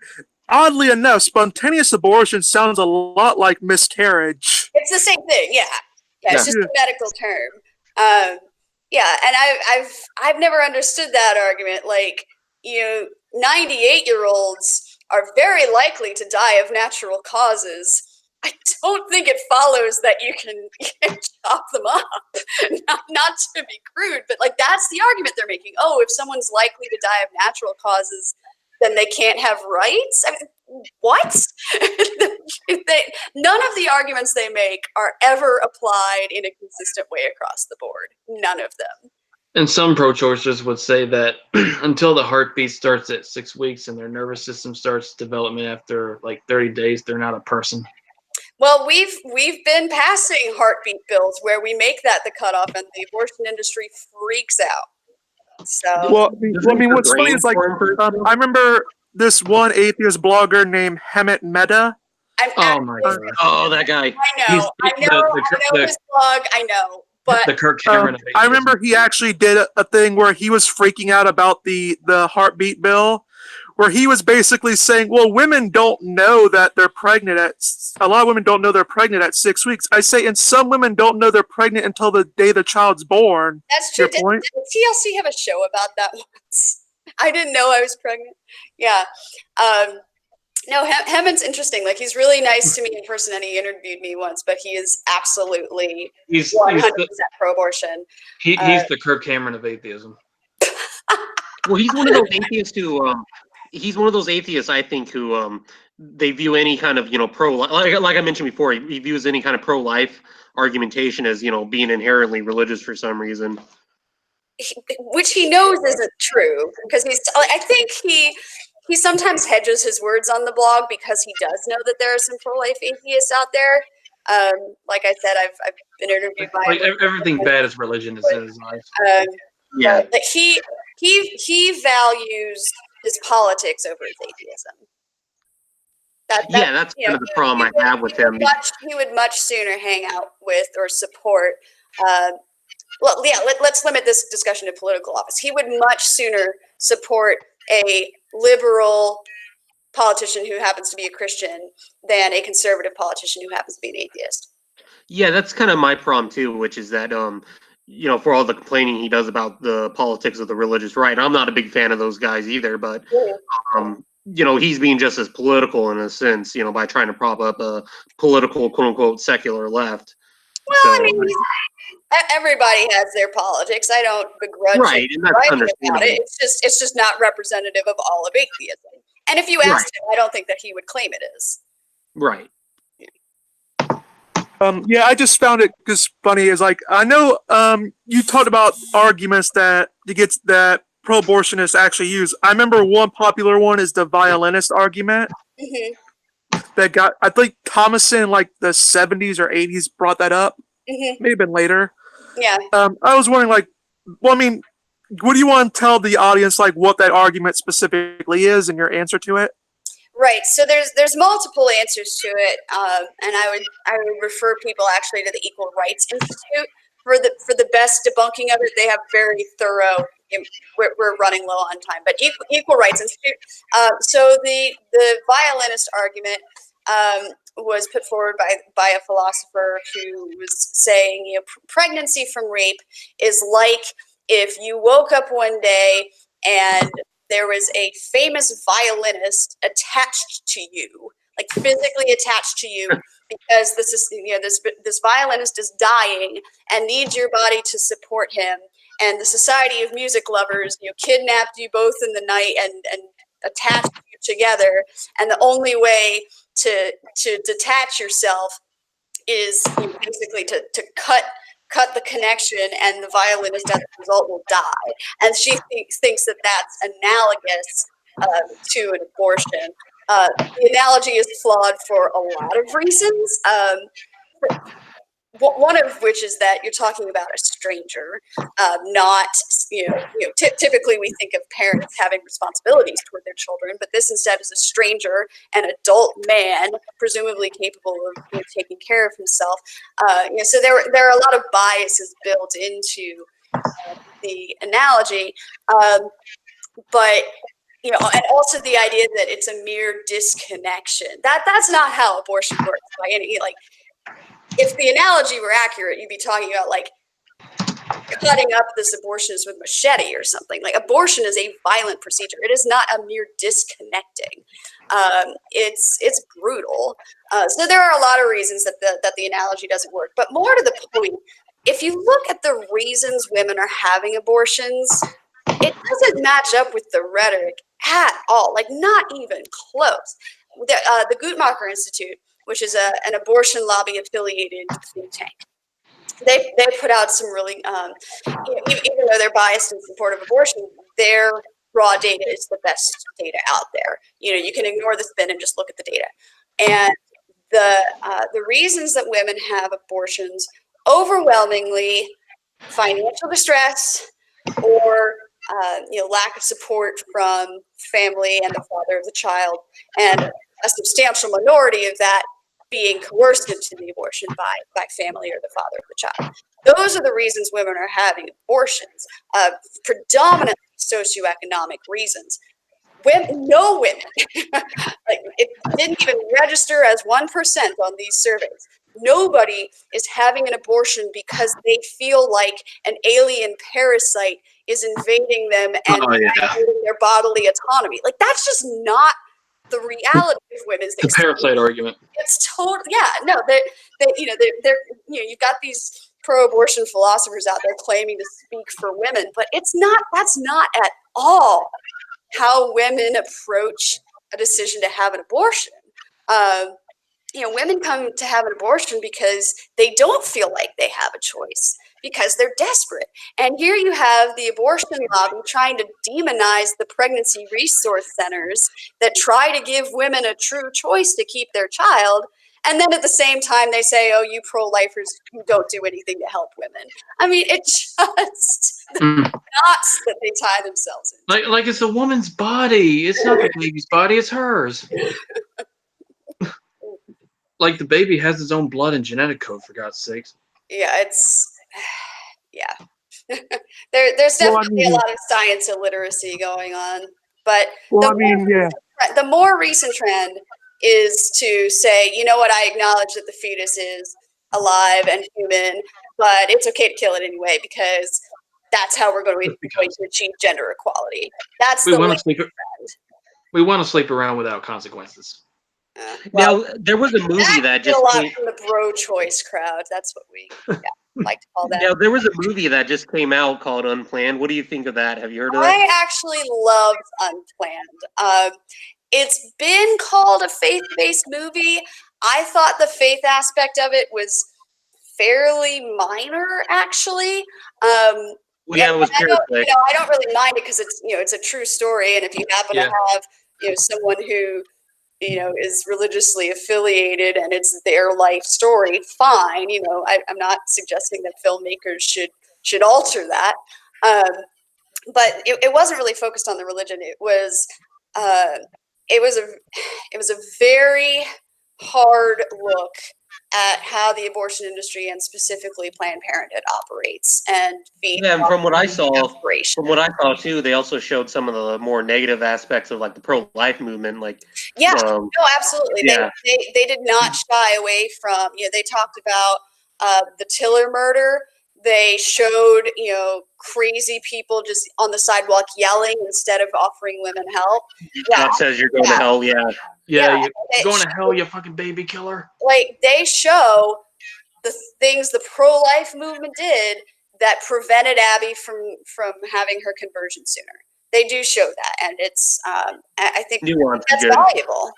oddly enough, spontaneous abortion sounds a lot like miscarriage. It's the same thing, yeah. Yeah, it's just a medical term. Yeah, and I've never understood that argument. Like, 98-year-olds are very likely to die of natural causes. I don't think it follows that you can chop them up. Not to be crude, but like that's the argument they're making. Oh, if someone's likely to die of natural causes, then they can't have rights? I mean, what? None of the arguments they make are ever applied in a consistent way across the board. None of them. And some pro-choicers would say that until the heartbeat starts at 6 weeks and their nervous system starts development after like 30 days, they're not a person. Well, we've been passing heartbeat bills where we make that the cutoff, and the abortion industry freaks out. So, well, I mean, what's funny is like I remember this one atheist blogger named Hemant Mehta. Oh my god! Oh, that guy. I know his blog. I know, but the Kirk Cameron. I remember he actually did a thing where he was freaking out about the heartbeat bill, where he was basically saying, "Well, women don't know that they're pregnant a lot of women don't know they're pregnant at 6 weeks." I say, and some women don't know they're pregnant until the day the child's born. That's true. Didn't TLC have a show about that once? I didn't know I was pregnant. Yeah. No, Hemant's interesting. Like, he's really nice to me in person, and he interviewed me once, but he is absolutely 100% pro-abortion. He's the Kirk Cameron of atheism. Well, he's one of those atheists who, he's one of those atheists, I think, who they view any kind of, pro-life, like I mentioned before, he views any kind of pro-life argumentation as, being inherently religious for some reason. Which he knows isn't true, because I think he sometimes hedges his words on the blog because he does know that there are some pro-life atheists out there. Like I said, I've been interviewed by everything bad is religion is in his life. Yeah, but he values his politics over his atheism. That's kind of the problem I have with him. He would much sooner hang out with or support. Let's limit this discussion to political office. He would much sooner support a liberal politician who happens to be a Christian than a conservative politician who happens to be an atheist. Yeah, that's kind of my problem too, which is that for all the complaining he does about the politics of the religious right, I'm not a big fan of those guys either, but he's being just as political in a sense, by trying to prop up a political, quote unquote, secular left. Well, I mean, everybody has their politics. I don't begrudge about it. It's just not representative of all of atheism. And if you asked him, I don't think that he would claim it is. Right. Yeah, I just found it just funny. Is like, I know you talked about arguments that pro-abortionists actually use. I remember one popular one is the violinist argument. Mm-hmm. That got, I think Thomason, like the 70s or 80s, brought that up. Mm-hmm. Maybe been later. Yeah. I was wondering, like, well, I mean, what do you want to tell the audience, like, what that argument specifically is and your answer to it? Right. So there's multiple answers to it, and I would refer people actually to the Equal Rights Institute for the best debunking of it. They have very thorough. We're running low on time, but Equal Rights Institute. So the violinist argument was put forward by a philosopher who was saying, pregnancy from rape is like if you woke up one day and there was a famous violinist attached to you, like physically attached to you, because this violinist is dying and needs your body to support him. And the Society of Music Lovers, kidnapped you both in the night and attached you together. And the only way to detach yourself is basically to cut the connection, and the violinist as a result will die. And she thinks that that's analogous to an abortion. The analogy is flawed for a lot of reasons. One of which is that you're talking about a stranger, not, typically we think of parents having responsibilities toward their children, but this instead is a stranger, an adult man, presumably capable of taking care of himself. So there are a lot of biases built into the analogy, but and also the idea that it's a mere disconnection. That's not how abortion works. By any like, if the analogy were accurate, you'd be talking about like cutting up this abortionist with machete or something. Like abortion is a violent procedure. It is not a mere disconnecting. It's brutal. So there are a lot of reasons that the analogy doesn't work. But more to the point, if you look at the reasons women are having abortions, it doesn't match up with the rhetoric at all. Like not even close. The Guttmacher Institute, which is an abortion lobby affiliated think tank, they put out some really, even though they're biased in support of abortion, their raw data is the best data out there. You can ignore the spin and just look at the data. And the reasons that women have abortions, overwhelmingly financial distress or lack of support from family and the father of the child, and a substantial minority of that being coerced into the abortion by family or the father of the child. Those are the reasons women are having abortions, predominantly socioeconomic reasons. No women, like it didn't even register as 1% on these surveys. Nobody is having an abortion because they feel like an alien parasite is invading them and invading their bodily autonomy. Like that's just not the reality of women's The parasite argument. It's total. Yeah, no, they're you've got these pro-abortion philosophers out there claiming to speak for women, but it's not. That's not at all how women approach a decision to have an abortion. Women come to have an abortion because they don't feel like they have a choice, because they're desperate. And here you have the abortion lobby trying to demonize the pregnancy resource centers that try to give women a true choice to keep their child. And then at the same time, they say, oh, you pro-lifers, you don't do anything to help women. I mean, it's just the knots that they tie themselves in. Like it's a woman's body. It's not the baby's body, it's hers. Like the baby has its own blood and genetic code, for God's sakes. Yeah, there's definitely a lot of science illiteracy going on. But the more recent trend is to say, you know what, I acknowledge that the fetus is alive and human, but it's okay to kill it anyway because that's how we're going to achieve gender equality. That's we want to sleep around without consequences. Now there was a movie that just a lot from the pro-choice crowd. That's what we like to call that. Now there was a movie that just came out called Unplanned. What do you think of that? Have you heard of that? I actually loved Unplanned. It's been called a faith-based movie. I thought the faith aspect of it was fairly minor, actually. It was pure. I don't really mind it because it's a true story, and if you happen to have someone who is religiously affiliated and it's their life story, fine. I'm not suggesting that filmmakers should alter that. But it wasn't really focused on the religion. It was a very hard look at how the abortion industry and specifically Planned Parenthood operates and from what I saw too, they also showed some of the more negative aspects of like the pro-life movement. No, absolutely. Yeah. They did not shy away from. They talked about the Tiller murder. They showed crazy people just on the sidewalk yelling instead of offering women help. God says you're going to hell. Yeah, you're going to hell, you fucking baby killer. Like they show the things the pro-life movement did that prevented Abby from having her conversion sooner. They do show that, and it's I think that's valuable.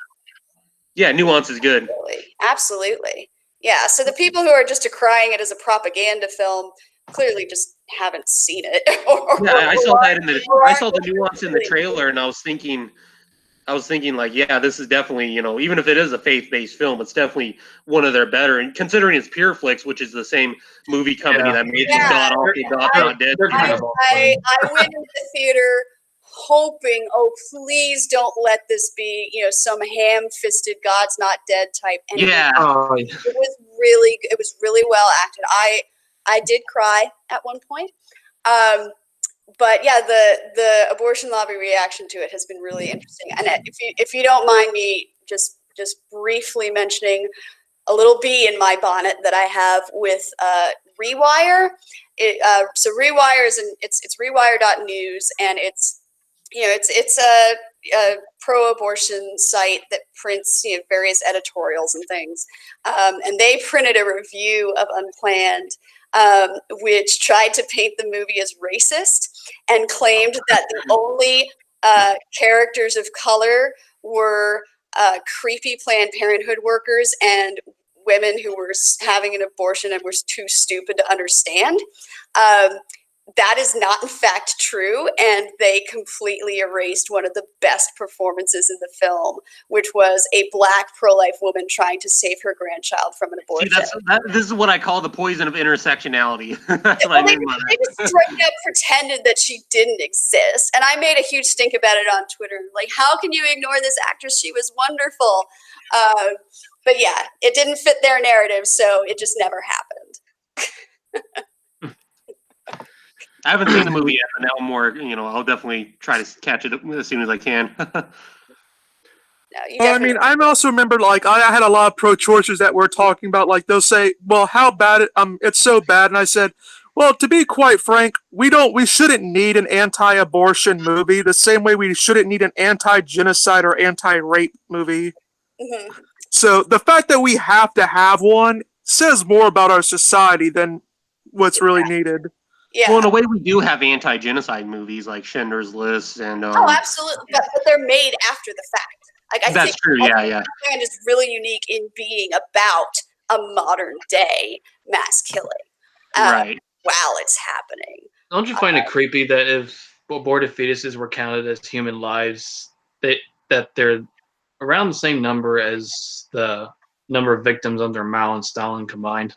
Yeah, nuance is good. Absolutely. Yeah, so the people who are just decrying it as a propaganda film clearly just haven't seen it. I saw that I saw the nuance in the trailer, and I was thinking like, yeah, this is definitely, even if it is a faith-based film, it's definitely one of their better. And considering it's PureFlix, which is the same movie company that made Not Dead. I went into the theater hoping, oh, please don't let this be, some ham-fisted God's Not Dead type. And yeah. It was really well acted. I did cry at one point. but yeah, the abortion lobby reaction to it has been really interesting. And if you don't mind me just briefly mentioning a little bee in my bonnet that I have with Rewire. So Rewire is it's rewire.news, and it's it's a pro-abortion site that prints various editorials and things, and they printed a review of Unplanned, which tried to paint the movie as racist and claimed that the only characters of color were creepy Planned Parenthood workers and women who were having an abortion and were too stupid to understand. That is not, in fact, true, and they completely erased one of the best performances in the film, which was a Black pro-life woman trying to save her grandchild from an abortion. See, this is what I call the poison of intersectionality. That's what Well, I they mean by that. just straight up pretended that she didn't exist, and I made a huge stink about it on Twitter. Like, how can you ignore this actress? She was wonderful. But yeah, it didn't fit their narrative, so it just never happened. I haven't seen the movie yet, but now more, I'll definitely try to catch it as soon as I can. No, you Well, I definitely- mean, I also remember like I had a lot of pro-choicers that were talking about like they'll say, "Well, how bad it's so bad," and I said, "Well, to be quite frank, we shouldn't need an anti-abortion movie the same way we shouldn't need an anti-genocide or anti-rape movie." Mhm. So the fact that we have to have one says more about our society than what's really needed. Yeah. Well, in a way, we do have anti-genocide movies like Schindler's List and. Oh, absolutely. But they're made after the fact. Like, I That's think true. Yeah. Unplanned is really unique in being about a modern day mass killing. Right. While it's happening. Don't you find it creepy that if aborted fetuses were counted as human lives, that they're around the same number as the number of victims under Mao and Stalin combined?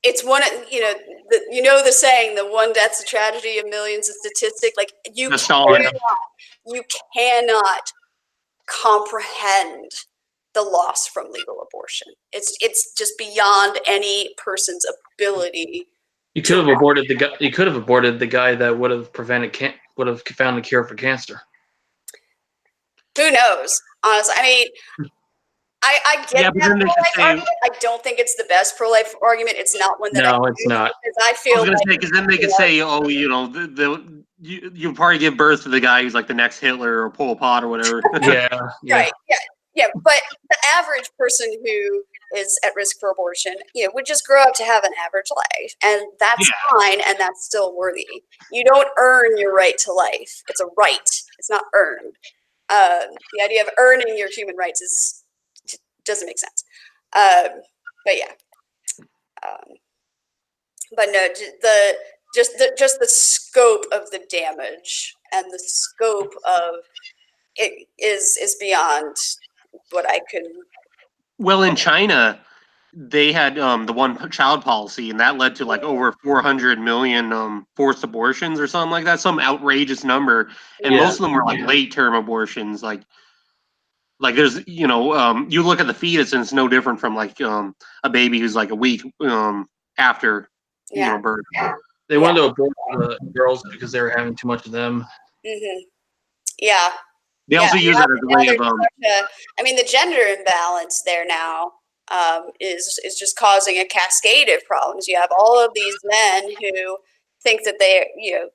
It's one of the saying, the one death's a tragedy, a million's a statistic. Like you cannot comprehend the loss from legal abortion. It's just beyond any person's ability. You could have aborted the guy. You could have aborted the guy that would have found a cure for cancer. Who knows? Honestly, I mean, I get that pro-life argument. I don't think it's the best pro-life argument. It's not one that it's not. Because I feel because then they could say, oh, you probably give birth to the guy who's like the next Hitler or Pol Pot or whatever. Yeah. Right. Yeah. But the average person who is at risk for abortion, would just grow up to have an average life, and that's fine, and that's still worthy. You don't earn your right to life. It's a right. It's not earned. The idea of earning your human rights doesn't make sense. But yeah. But no, just the scope of the damage and the scope of it is beyond what I could. Well, in China, they had the one-child policy, and that led to like over 400 million forced abortions or something like that, some outrageous number. And most of them were like late-term abortions. Like there's, you look at the fetus, and it's no different from like a baby who's like a week after birth. They wanted to abort the girls because they were having too much of them. Mm-hmm. Yeah. They also use that as a way of. I mean, the gender imbalance there now is just causing a cascade of problems. You have all of these men who think that they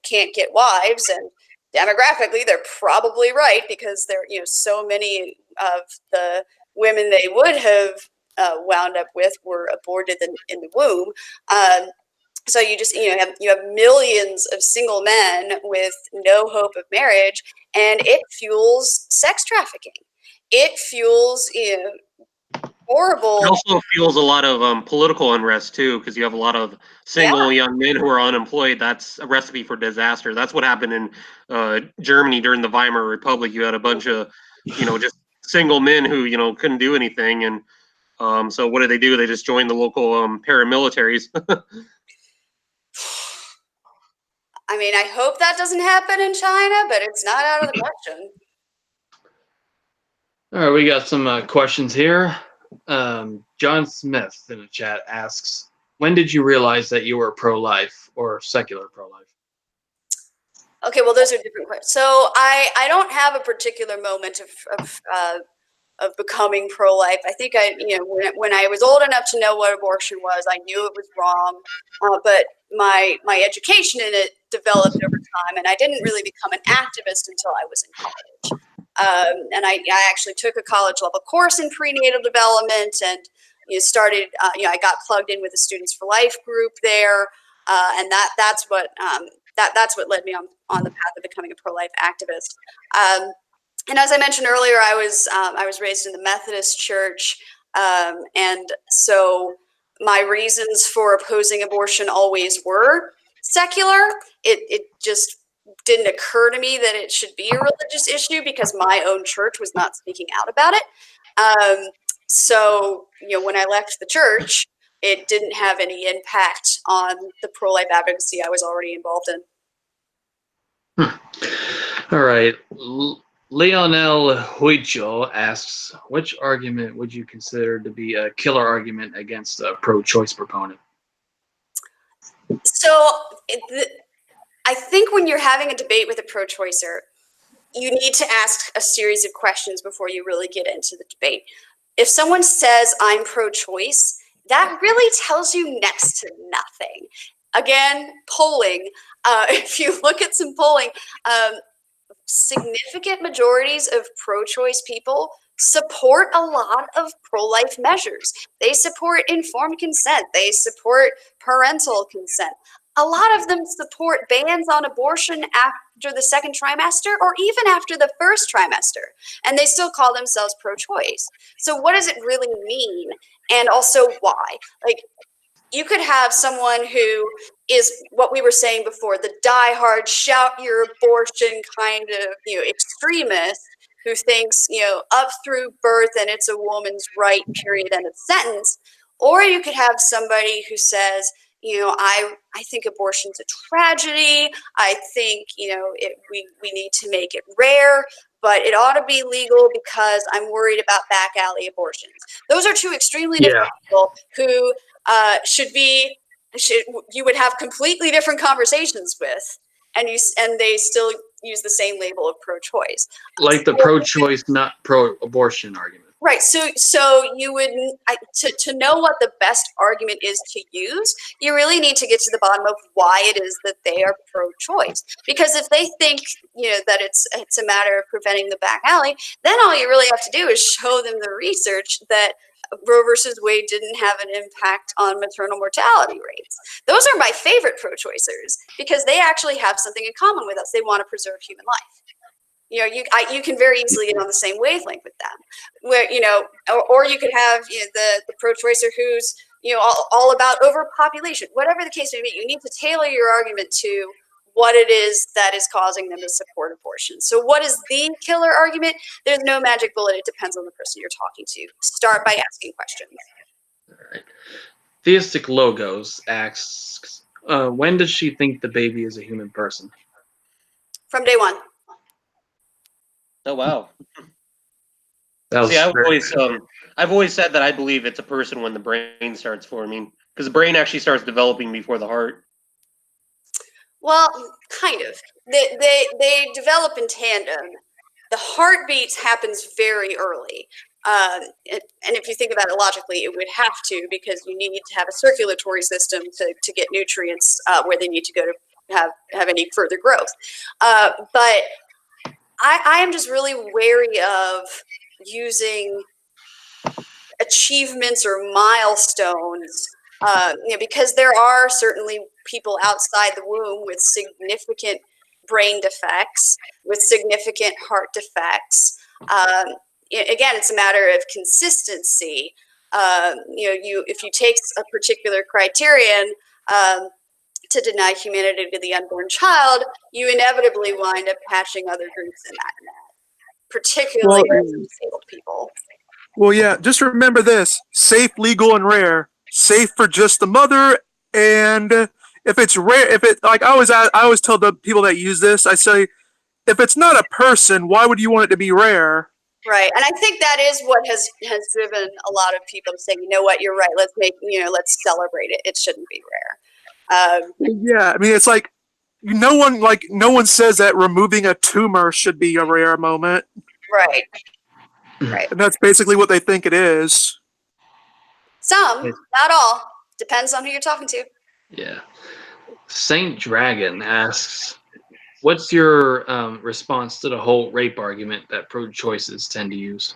can't get wives, and demographically they're probably right, because there so many of the women they would have wound up with were aborted in the womb. So you just you have millions of single men with no hope of marriage, and it fuels sex trafficking. It fuels horrible. It also fuels a lot of political unrest too, because you have a lot of single young men who are unemployed. That's a recipe for disaster. That's what happened in Germany during the Weimar Republic. You had a bunch of just single men who couldn't do anything, and so what did? They just joined the local paramilitaries. I mean, I hope that doesn't happen in China, but it's not out of the question. All right, we got some questions here. John Smith in the chat asks, when did you realize that you were pro-life or secular pro-life? Okay, well, those are different questions. So I don't have a particular moment of becoming pro-life. I think when I was old enough to know what abortion was, I knew it was wrong. But my education in it developed over time, and I didn't really become an activist until I was in college. And I actually took a college level course in prenatal development, and started. I got plugged in with the Students for Life group there, and that's what led me on the path of becoming a pro-life activist. And as I mentioned earlier, I was raised in the Methodist Church, and so my reasons for opposing abortion always were secular. It just didn't occur to me that it should be a religious issue because my own church was not speaking out about it. So when I left the church, it didn't have any impact on the pro-life advocacy I was already involved in. All right. Leonel Huicho asks, which argument would you consider to be a killer argument against a pro-choice proponent? So I think when you're having a debate with a pro-choicer, you need to ask a series of questions before you really get into the debate. If someone says, I'm pro-choice, that really tells you next to nothing. Again, polling. If you look at some polling, significant majorities of pro-choice people support a lot of pro-life measures. They support informed consent. They support parental consent. A lot of them support bans on abortion after the second trimester or even after the first trimester, and they still call themselves pro-choice. So what does it really mean? And also why? Like, you could have someone who is what we were saying before, the diehard shout your abortion kind of, extremist who thinks, up through birth and it's a woman's right, period, end of sentence. Or you could have somebody who says, I think abortion's a tragedy. I think, we need to make it rare, but it ought to be legal because I'm worried about back alley abortions. Those are two extremely different people who you would have completely different conversations with, and they still use the same label of pro-choice. Like the pro-choice, not pro-abortion argument. Right. So you would to know what the best argument is to use, you really need to get to the bottom of why it is that they are pro-choice. Because if they think that it's a matter of preventing the back alley, then all you really have to do is show them the research that Roe versus Wade didn't have an impact on maternal mortality rates. Those are my favorite pro-choicers because they actually have something in common with us. They want to preserve human life. You can very easily get on the same wavelength with them, where or you could have the pro-choicer who's all about overpopulation. Whatever the case may be, you need to tailor your argument to what it is that is causing them to support abortion. So what is the killer argument? There's no magic bullet. It depends on the person you're talking to. Start by asking questions. All right. Theistic Logos asks, when does she think the baby is a human person? From day one. Oh, wow. See, I've always said that I believe it's a person when the brain starts forming, because the brain actually starts developing before the heart. Well, kind of. They develop in tandem. The heartbeat happens very early. And if you think about it logically, it would have to, because you need to have a circulatory system to get nutrients where they need to go to have any further growth. But I am just really wary of using achievements or milestones, because there are certainly people outside the womb with significant brain defects, with significant heart defects. Again, it's a matter of consistency. If you take a particular criterion to deny humanity to the unborn child, you inevitably wind up patching other groups in that net, particularly disabled people. Well, yeah, just remember this: safe, legal, and rare. Safe for just the mother, and if it's rare, I always tell the people that use this, I say, if it's not a person, why would you want it to be rare? Right, and I think that is what has driven a lot of people to say, you know what, you're right. Let's let's celebrate it. It shouldn't be rare. Yeah, I mean, it's like no one says that removing a tumor should be a rare moment, Right, right. and that's basically what they think it is. Some, not all. Depends on who you're talking to. Yeah. Saint Dragon asks, what's your response to the whole rape argument that pro-choices tend to use?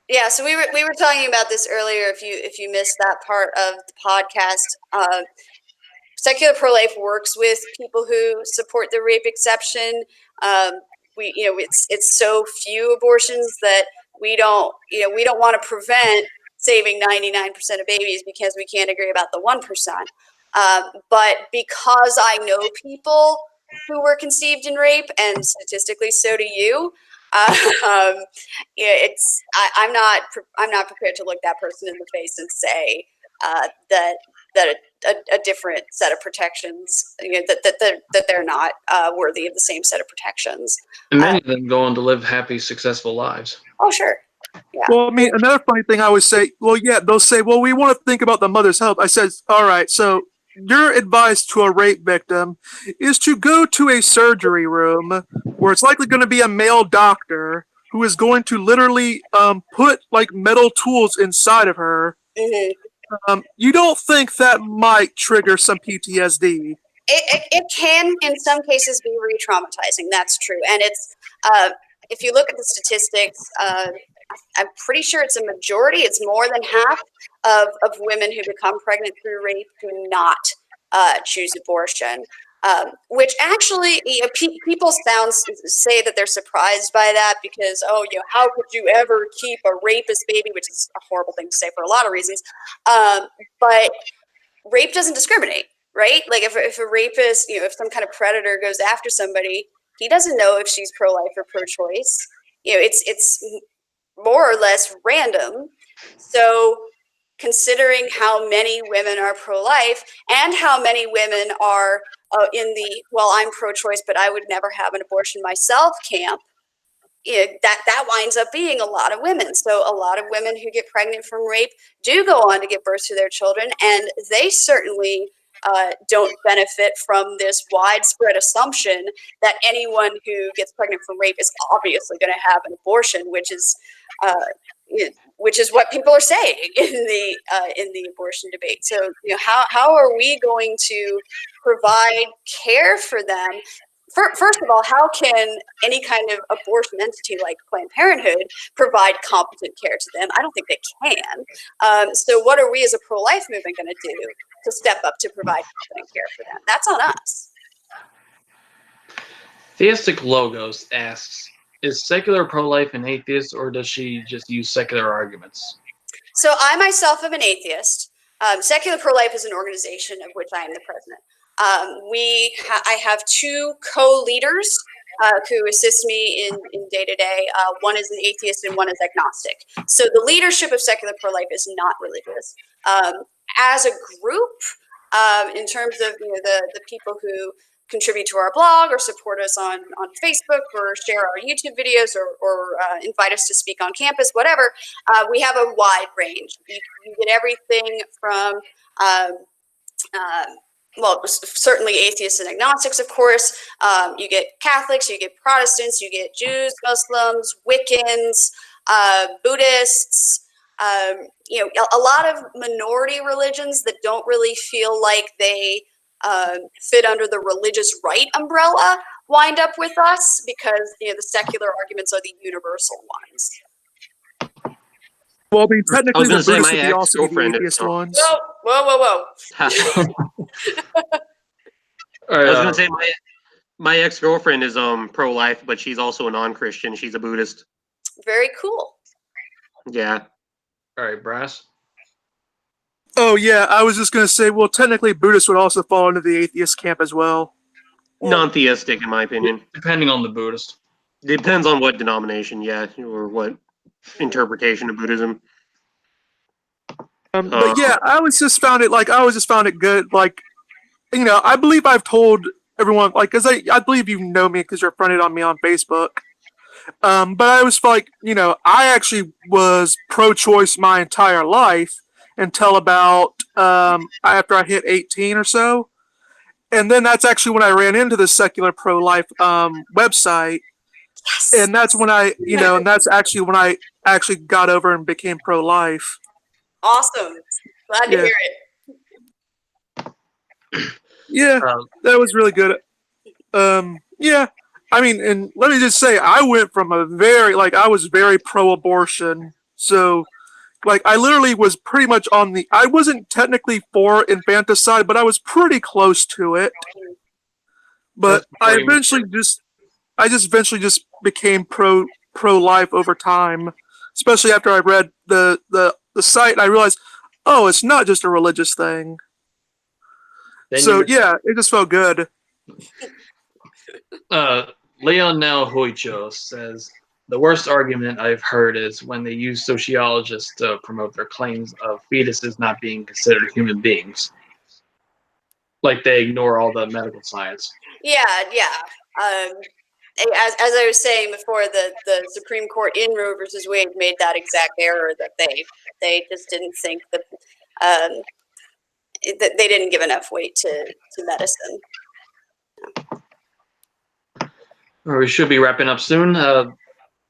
Yeah, so we were talking about this earlier. If you missed that part of the podcast, secular pro-life works with people who support the rape exception. It's so few abortions that we don't want to prevent saving 99% of babies because we can't agree about the 1%. But because I know people who were conceived in rape, and statistically so do you, I'm not prepared to look that person in the face and say that a different set of protections, that they're not worthy of the same set of protections. And many of them go on to live happy, successful lives. Oh, sure. Yeah. Well, I mean, another funny thing I would say, well, yeah, they'll say, well, we want to think about the mother's health. I says, all right, so your advice to a rape victim is to go to a surgery room where it's likely going to be a male doctor who is going to literally put like metal tools inside of her. Mm-hmm. You don't think that might trigger some PTSD? It can, in some cases, be re-traumatizing. That's true. And it's, if you look at the statistics, I'm pretty sure it's a majority. It's more than half of women who become pregnant through rape do not choose abortion. Which actually, people say that they're surprised by that because, how could you ever keep a rapist baby, which is a horrible thing to say for a lot of reasons. But rape doesn't discriminate, right? Like if a rapist, if some kind of predator goes after somebody, he doesn't know if she's pro-life or pro-choice. It's more or less random. So considering how many women are pro-life and how many women are in the, well, I'm pro-choice, but I would never have an abortion myself camp, that winds up being a lot of women. So a lot of women who get pregnant from rape do go on to give birth to their children, and they certainly don't benefit from this widespread assumption that anyone who gets pregnant from rape is obviously going to have an abortion, which is what people are saying in the abortion debate. So, how are we going to provide care for them? First of all, how can any kind of abortion entity like Planned Parenthood provide competent care to them? I don't think they can. So what are we as a pro-life movement going to do to step up to provide competent care for them? That's on us. Theistic Logos asks, is secular pro-life an atheist, or does she just use secular arguments? So I myself am an atheist. Secular Pro-Life is an organization of which I am the president. I have two co-leaders who assist me in day-to-day. One is an atheist and one is agnostic. So the leadership of Secular Pro-Life is not religious. As a group, in terms of the people who contribute to our blog or support us on Facebook or share our YouTube videos or invite us to speak on campus, whatever, we have a wide range. You get everything from certainly atheists and agnostics, of course. You get Catholics, you get Protestants, you get Jews, Muslims, Wiccans, Buddhists, a lot of minority religions that don't really feel like they fit under the religious right umbrella wind up with us because the secular arguments are the universal ones. Well, I mean, technically, the say Buddhists my would be also the ex-girlfriend is- atheist ones. Whoa. All I was right, gonna say my ex-girlfriend is pro-life, but she's also a non-Christian. She's a Buddhist. Very cool. Yeah. all right, Brass. Oh, yeah, I was just going to say, well, technically, Buddhists would also fall into the atheist camp as well. Non-theistic, in my opinion. Depending on the Buddhist. Depends on what denomination, yeah, or what interpretation of Buddhism. But yeah, I always just found it good. Like, I believe I've told everyone, like, because I believe you know me because you're friended on me on Facebook. But I was like, I actually was pro-choice my entire life until about after I hit 18 or so. And then that's actually when I ran into the secular pro-life website. And that's when and that's actually when I actually got over and became pro-life. Awesome. Glad to Yeah. hear it. Yeah, that was really good. Yeah, I mean, and let me just say, I went from I was very pro-abortion. So, I literally was pretty much I wasn't technically for infanticide, but I was pretty close to it. But I eventually eventually just became pro-life over time, especially after I read the site and I realized, oh, it's not just a religious thing. So yeah, it just felt good. Leon Now Hoicho says the worst argument I've heard is when they use sociologists to promote their claims of fetuses not being considered human beings. Like they ignore all the medical science. Yeah. As I was saying before, the Supreme Court in Roe versus Wade made that exact error that they just didn't think that that they didn't give enough weight to medicine. We should be wrapping up soon.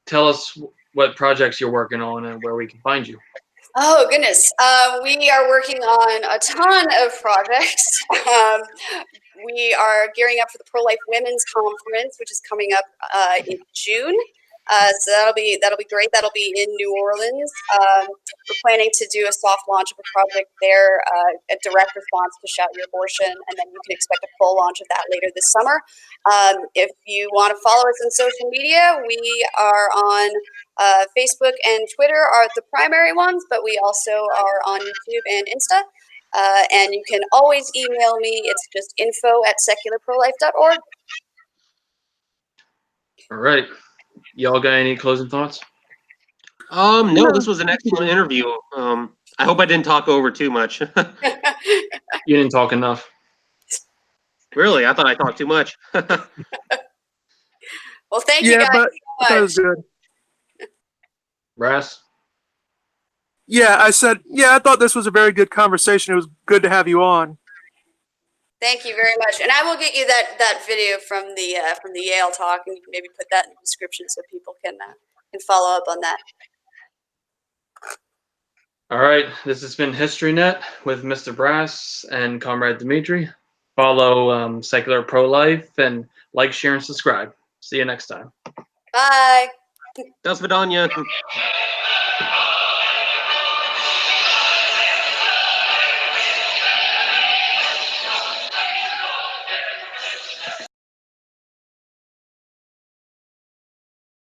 Tell us what projects you're working on and where we can find you. Oh, goodness. We are working on a ton of projects. We are gearing up for the Pro-Life Women's Conference, which is coming up in June. So that'll be great. That'll be in New Orleans. We're planning to do a soft launch of a project there, a direct response to Shout Your Abortion, and then you can expect a full launch of that later this summer. If you want to follow us on social media, we are on Facebook and Twitter are the primary ones, but we also are on YouTube and Insta. And you can always email me. It's just info@secularprolife.org. All right. Y'all got any closing thoughts? No, this was an excellent interview. I hope I didn't talk over too much. You didn't talk enough. Really? I thought I talked too much. Well, thank you guys but so that much. was good. Brass? Yeah, I said, I thought this was a very good conversation. It was good to have you on. Thank you very much, and I will get you that video from the Yale talk, and you can maybe put that in the description so people can follow up on that. All right. This has been HistoryNet with Mr. Brass and Comrade Dimitri. Follow Secular Pro-Life and like, share, and subscribe. See you next time. Bye. До свидания.